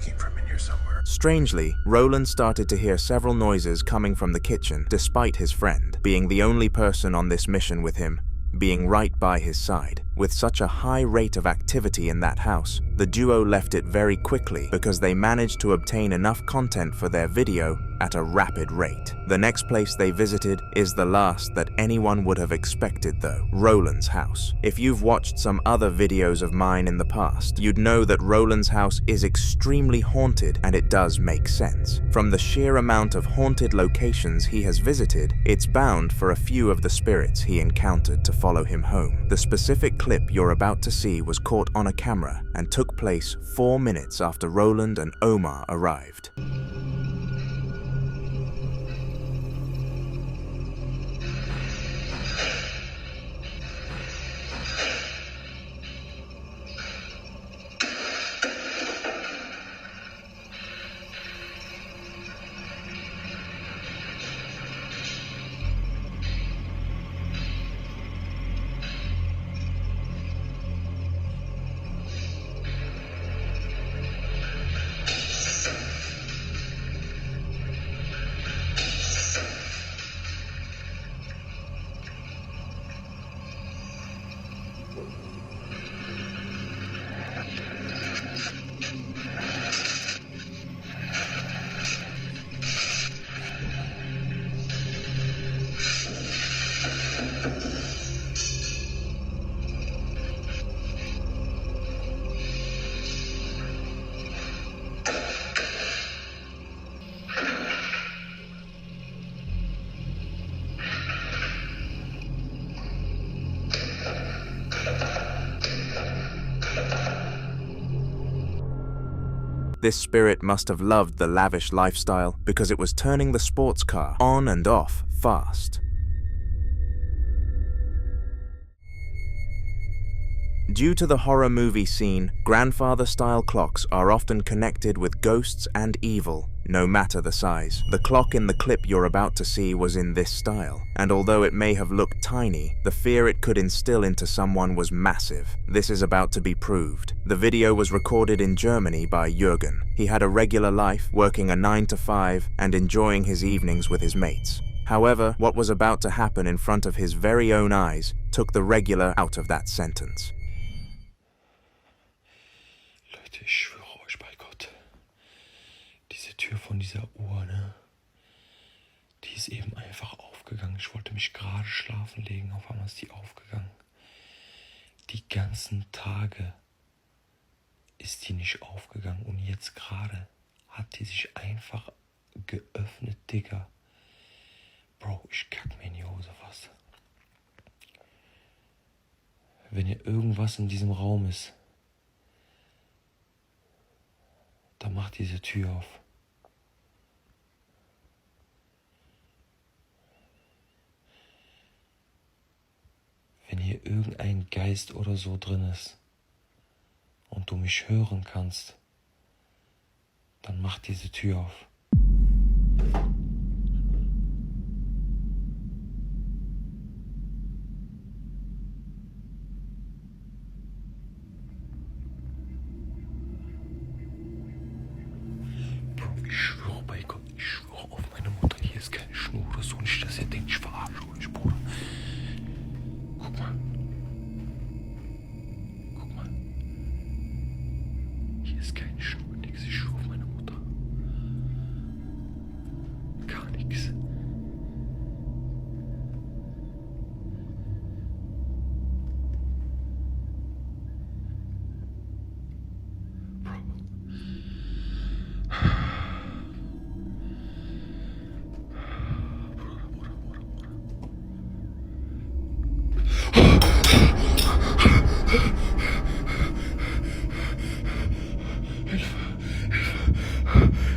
Came from in here somewhere. Strangely, Roland started to hear several noises coming from the kitchen, despite his friend being the only person on this mission with him, being right by his side. With such a high rate of activity in that house, the duo left it very quickly because they managed to obtain enough content for their video at a rapid rate. The next place they visited is the last that anyone would have expected though, Roland's house. If you've watched some other videos of mine in the past, you'd know that Roland's house is extremely haunted, and it does make sense. From the sheer amount of haunted locations he has visited, it's bound for a few of the spirits he encountered to follow him home. The specific clip you're about to see was caught on a camera and took place 4 minutes after Roland and Omar arrived. This spirit must have loved the lavish lifestyle because it was turning the sports car on and off fast. Due to the horror movie scene, grandfather-style clocks are often connected with ghosts and evil, no matter the size. The clock in the clip you're about to see was in this style, and although it may have looked tiny, the fear it could instill into someone was massive. This is about to be proved. The video was recorded in Germany by Jürgen. He had a regular life, working a 9 to 5 and enjoying his evenings with his mates. However, what was about to happen in front of his very own eyes took the regular out of that sentence. Leute, ich schwöre euch bei Gott, diese Tür von dieser Uhr, ne? Die ist eben einfach aufgegangen. Ich wollte mich gerade schlafen legen, auf einmal ist die aufgegangen. Die ganzen Tage ist die nicht aufgegangen und jetzt gerade hat die sich einfach geöffnet, Digga. Bro, ich kack mir in die Hose fast. Wenn hier irgendwas in diesem Raum ist, dann macht diese Tür auf. Wenn hier irgendein Geist oder so drin ist und du mich hören kannst, dann mach diese Tür auf. Ich schwöre bei Gott, ich schwöre auf meine Mutter, hier ist keine Schnur oder so, nicht, dass ihr denkt, ich verarsche euch, Bruder. Guck mal. Guck mal. Hier ist keine Schnur, nix, ich schwöre auf meine Mutter. Gar nichts.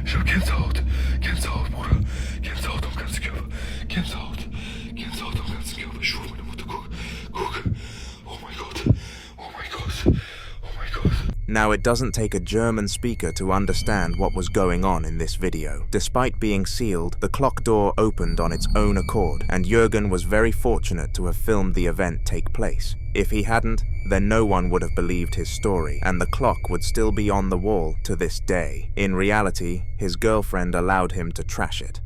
Ich hab Gänsehaut. Gänsehaut, Bruder. Gänsehaut am ganzen Körper. Gänsehaut. Gänsehaut am ganzen Körper. Ich schwöre meine Mutter, guck. Guck. Oh mein Gott. Oh mein Gott. Oh mein Gott. Now, it doesn't take a German speaker to understand what was going on in this video. Despite being sealed, the clock door opened on its own accord, and Jürgen was very fortunate to have filmed the event take place. If he hadn't, then no one would have believed his story, and the clock would still be on the wall to this day. In reality, his girlfriend allowed him to trash it.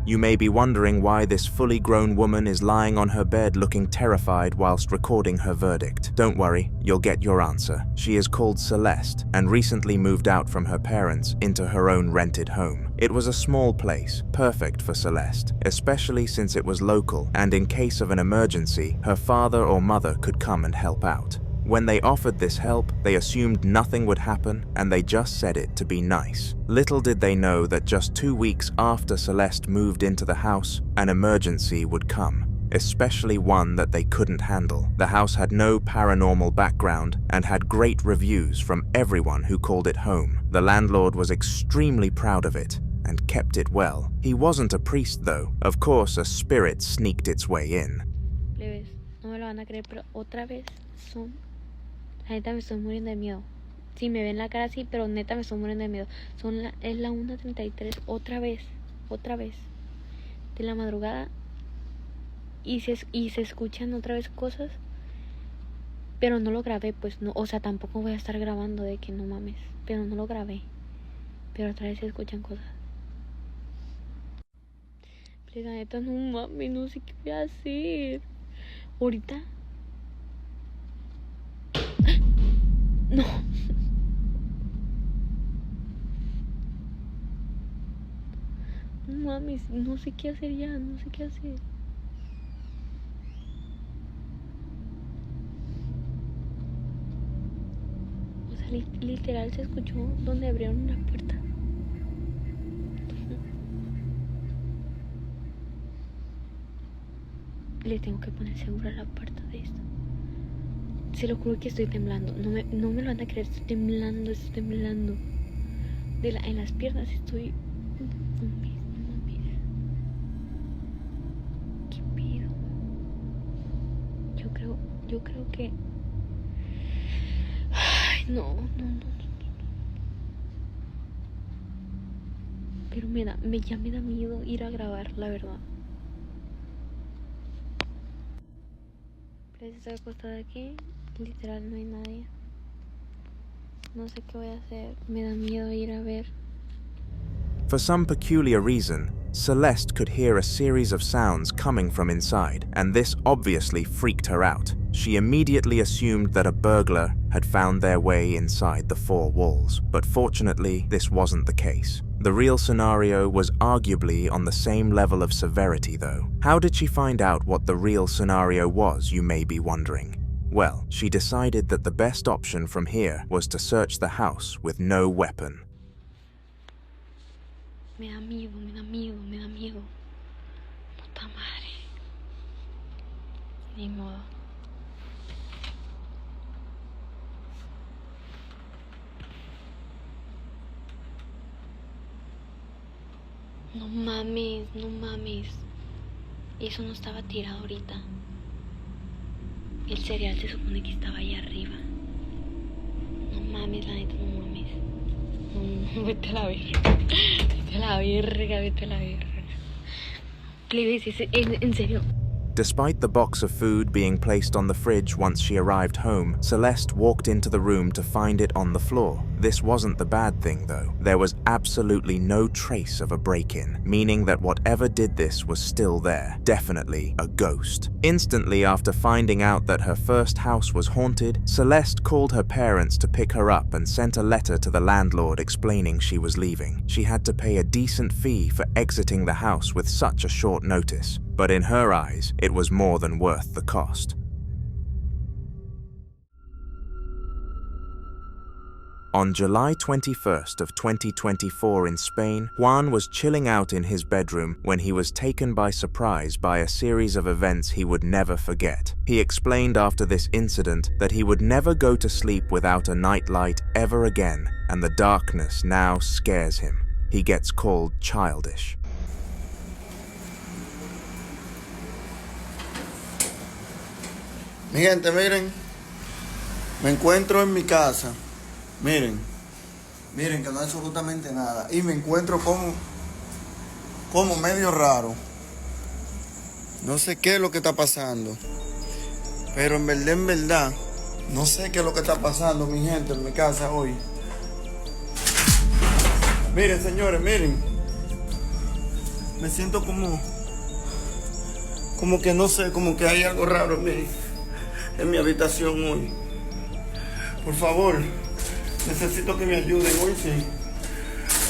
You may be wondering why this fully grown woman is lying on her bed looking terrified whilst recording her verdict. Don't worry, you'll get your answer. She is called Celeste and recently moved out from her parents into her own rented home. It was a small place, perfect for Celeste, especially since it was local and in case of an emergency, her father or mother could come and help out. When they offered this help, they assumed nothing would happen and they just said it to be nice. Little did they know that just 2 weeks after Celeste moved into the house, an emergency would come, especially one that they couldn't handle. The house had no paranormal background and had great reviews from everyone who called it home. The landlord was extremely proud of it and kept it well. He wasn't a priest though. Of course, a spirit sneaked its way in. Plebes, no me lo van a creer, pero otra vez son... La neta me estoy muriendo de miedo. Sí, me ven la cara así, pero neta me estoy muriendo de miedo. Es la 1:33, otra vez. De la madrugada. Y se escuchan otra vez cosas. Pero no lo grabé, pues no. O sea, tampoco voy a estar grabando de que no mames. Pero no lo grabé. Pero otra vez se escuchan cosas. Pero la neta, no mames, no sé qué voy a hacer. Ahorita. No. No mames, no sé qué hacer ya, no sé qué hacer. O sea, literal se escuchó donde abrieron una puerta. Le tengo que poner seguro a la puerta de esto. Se lo juro que estoy temblando. No me lo van a creer. Estoy temblando. En las piernas estoy... No mames. ¿Qué pido? yo creo que... Ay, no. Pero ya me da miedo ir a grabar, la verdad. Pero estoy acostada aquí, literal no hay nadie. No sé qué voy a hacer, me da miedo ir a ver. For some peculiar reason, Celeste could hear a series of sounds coming from inside, and this obviously freaked her out. She immediately assumed that a burglar had found their way inside the four walls, but fortunately, this wasn't the case. The real scenario was arguably on the same level of severity, though. How did she find out what the real scenario was, you may be wondering? Well, she decided that the best option from here was to search the house with no weapon. Me da miedo. Puta madre. Ni modo. No mames. Eso no estaba tirado ahorita. El cereal se supone que estaba allá arriba. No mames, la neta, no mames. No, vete a la verga. Please, en serio. Despite the box of food being placed on the fridge once she arrived home, Celeste walked into the room to find it on the floor. This wasn't the bad thing, though. There was absolutely no trace of a break-in, meaning that whatever did this was still there. Definitely a ghost. Instantly after finding out that her first house was haunted, Celeste called her parents to pick her up and sent a letter to the landlord explaining she was leaving. She had to pay a decent fee for exiting the house with such a short notice. But in her eyes, it was more than worth the cost. On July 21st of 2024 in Spain, Juan was chilling out in his bedroom when he was taken by surprise by a series of events he would never forget. He explained after this incident that he would never go to sleep without a nightlight ever again, and the darkness now scares him. He gets called childish. Mi gente, miren, me encuentro en mi casa, miren que no hay absolutamente nada, y me encuentro como medio raro, no sé qué es lo que está pasando, pero en verdad, no sé qué es lo que está pasando, mi gente, en mi casa hoy. Miren, señores, miren, me siento como que no sé, como que hay algo raro en mi habitación hoy. Por favor, necesito que me ayuden.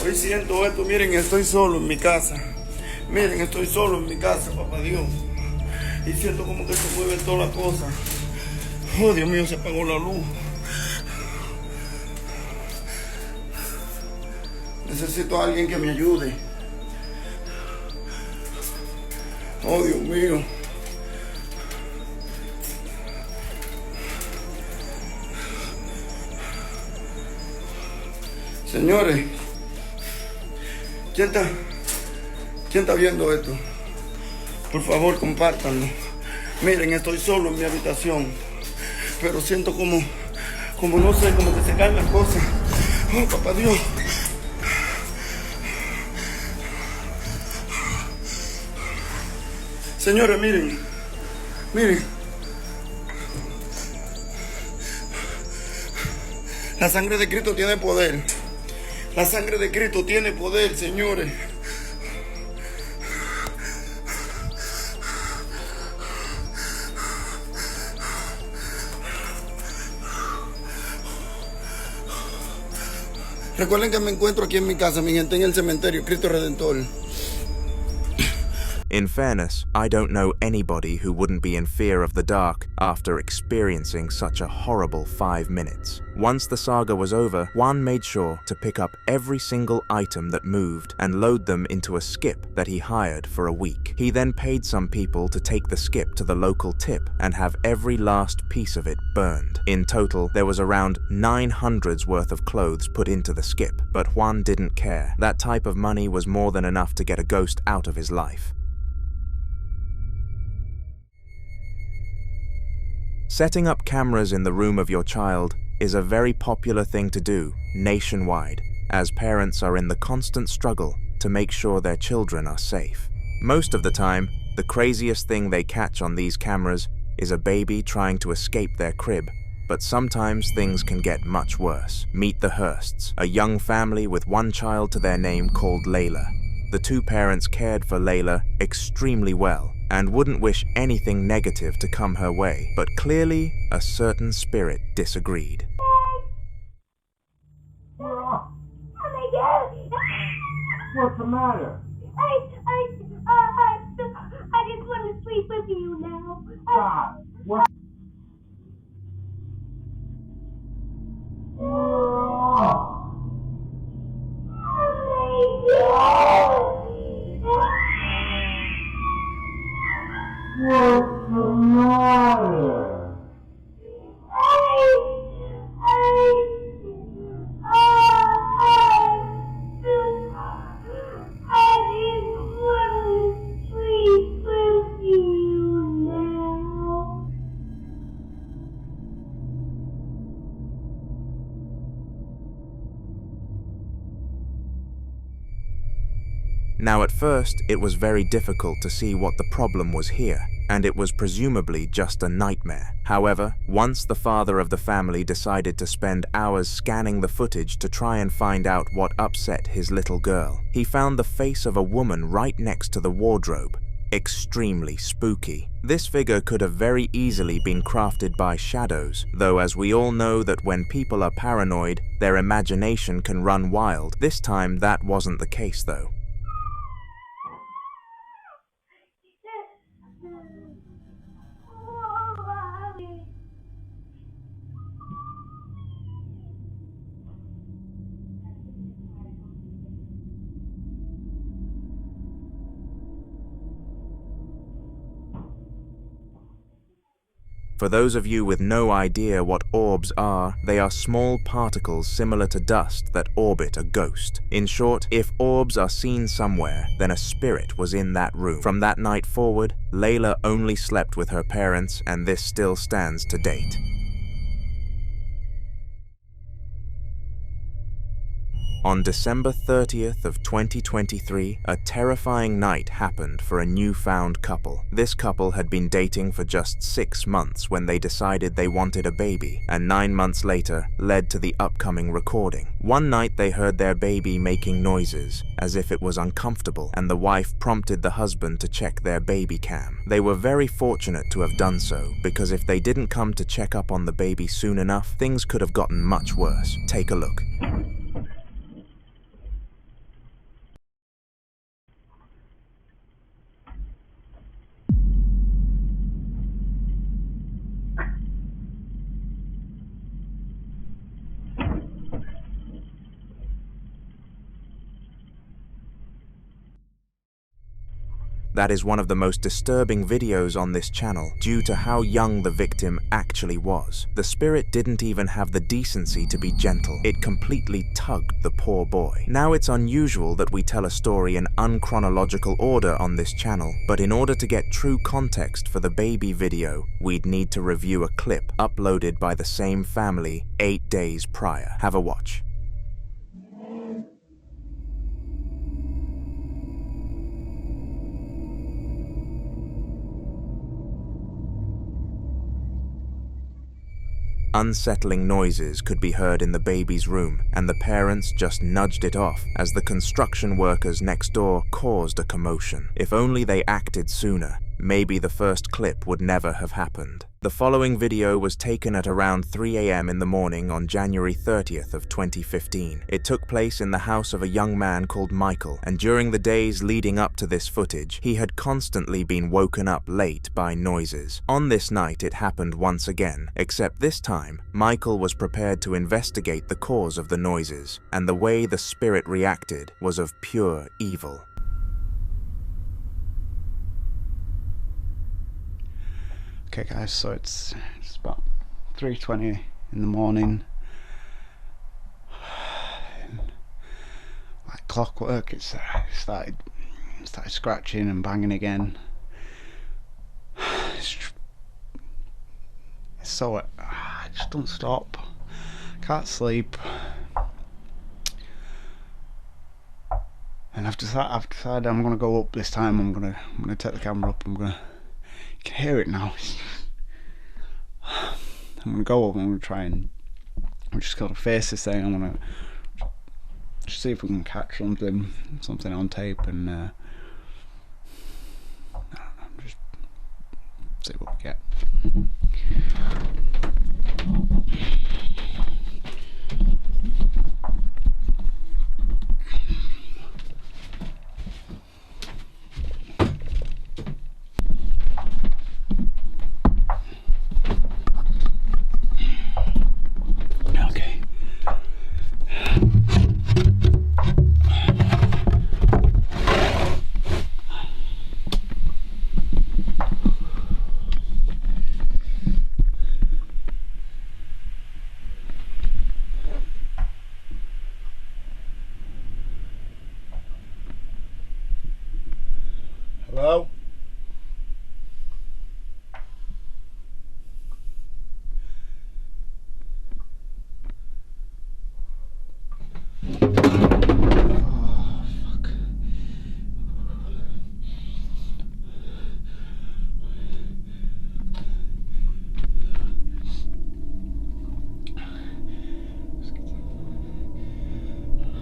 Hoy siento esto. Miren, estoy solo en mi casa. Papá Dios. Y siento como que se mueve toda la cosa. Oh, Dios mío, se apagó la luz. Necesito a alguien que me ayude. Oh, Dios mío. Señores, ¿quién está viendo esto? Por favor, compártanlo. Miren, estoy solo en mi habitación, pero siento como no sé, como que se caen las cosas. Oh, papá Dios. Señores, miren. La sangre de Cristo tiene poder. La sangre de Cristo tiene poder, señores. Recuerden que me encuentro aquí en mi casa, mi gente, en el cementerio Cristo Redentor. In fairness, I don't know anybody who wouldn't be in fear of the dark after experiencing such a horrible 5 minutes. Once the saga was over, Juan made sure to pick up every single item that moved and load them into a skip that he hired for a week. He then paid some people to take the skip to the local tip and have every last piece of it burned. In total, there was around 900's worth of clothes put into the skip, but Juan didn't care. That type of money was more than enough to get a ghost out of his life. Setting up cameras in the room of your child is a very popular thing to do nationwide, as parents are in the constant struggle to make sure their children are safe. Most of the time, the craziest thing they catch on these cameras is a baby trying to escape their crib. But sometimes things can get much worse. Meet the Hursts, a young family with one child to their name called Layla. The two parents cared for Layla extremely well and wouldn't wish anything negative to come her way, but clearly a certain spirit disagreed. What's the matter? I just want to sleep with you now. God, what? What's the matter? Now at first, it was very difficult to see what the problem was here, and it was presumably just a nightmare. However, once the father of the family decided to spend hours scanning the footage to try and find out what upset his little girl, he found the face of a woman right next to the wardrobe. Extremely spooky. This figure could have very easily been crafted by shadows, though as we all know that when people are paranoid, their imagination can run wild. This time that wasn't the case though. For those of you with no idea what orbs are, they are small particles similar to dust that orbit a ghost. In short, if orbs are seen somewhere, then a spirit was in that room. From that night forward, Layla only slept with her parents, and this still stands to date. On December 30th of 2023, a terrifying night happened for a newfound couple. This couple had been dating for just 6 months when they decided they wanted a baby, and 9 months later led to the upcoming recording. One night they heard their baby making noises, as if it was uncomfortable, and the wife prompted the husband to check their baby cam. They were very fortunate to have done so, because if they didn't come to check up on the baby soon enough, things could have gotten much worse. Take a look. That is one of the most disturbing videos on this channel due to how young the victim actually was. The spirit didn't even have the decency to be gentle. It completely tugged the poor boy. Now it's unusual that we tell a story in unchronological order on this channel, but in order to get true context for the baby video, we'd need to review a clip uploaded by the same family 8 days prior. Have a watch. Unsettling noises could be heard in the baby's room, and the parents just nudged it off as the construction workers next door caused a commotion. If only they acted sooner, maybe the first clip would never have happened. The following video was taken at around 3 a.m. in the morning on January 30th of 2015. It took place in the house of a young man called Michael, and during the days leading up to this footage, he had constantly been woken up late by noises. On this night, it happened once again, except this time, Michael was prepared to investigate the cause of the noises, and the way the spirit reacted was of pure evil. Okay guys, so it's about 3:20 in the morning. Like clockwork, it started scratching and banging again. So I just don't stop. Can't sleep. And I've decided I'm gonna go up this time. I'm gonna take the camera up. You can hear it now. I'm gonna go up. I'm gonna try and I'm just gonna face this thing. I'm gonna just see if we can catch something on tape, and I don't know, just see what we get. Hello?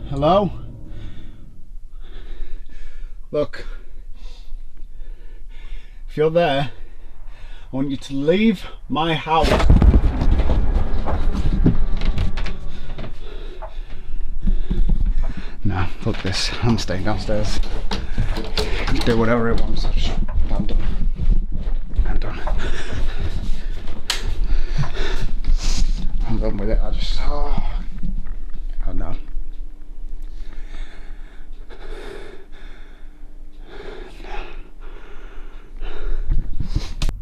Hello? Look. If you're there, I want you to leave my house. Nah, fuck this. I'm staying downstairs. Do whatever it wants. I'm done. I'm done. I'm done with it. Oh no.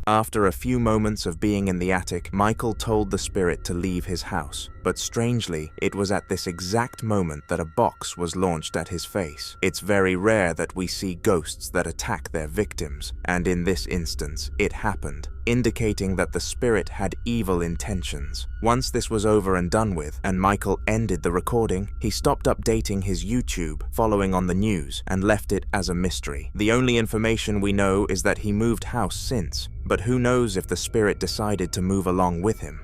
After a few moments of being in the attic, Michael told the spirit to leave his house. But strangely, it was at this exact moment that a box was launched at his face. It's very rare that we see ghosts that attack their victims, and in this instance, it happened, indicating that the spirit had evil intentions. Once this was over and done with, and Michael ended the recording, he stopped updating his YouTube, following on the news, and left it as a mystery. The only information we know is that he moved house since, but who knows if the spirit decided to move along with him.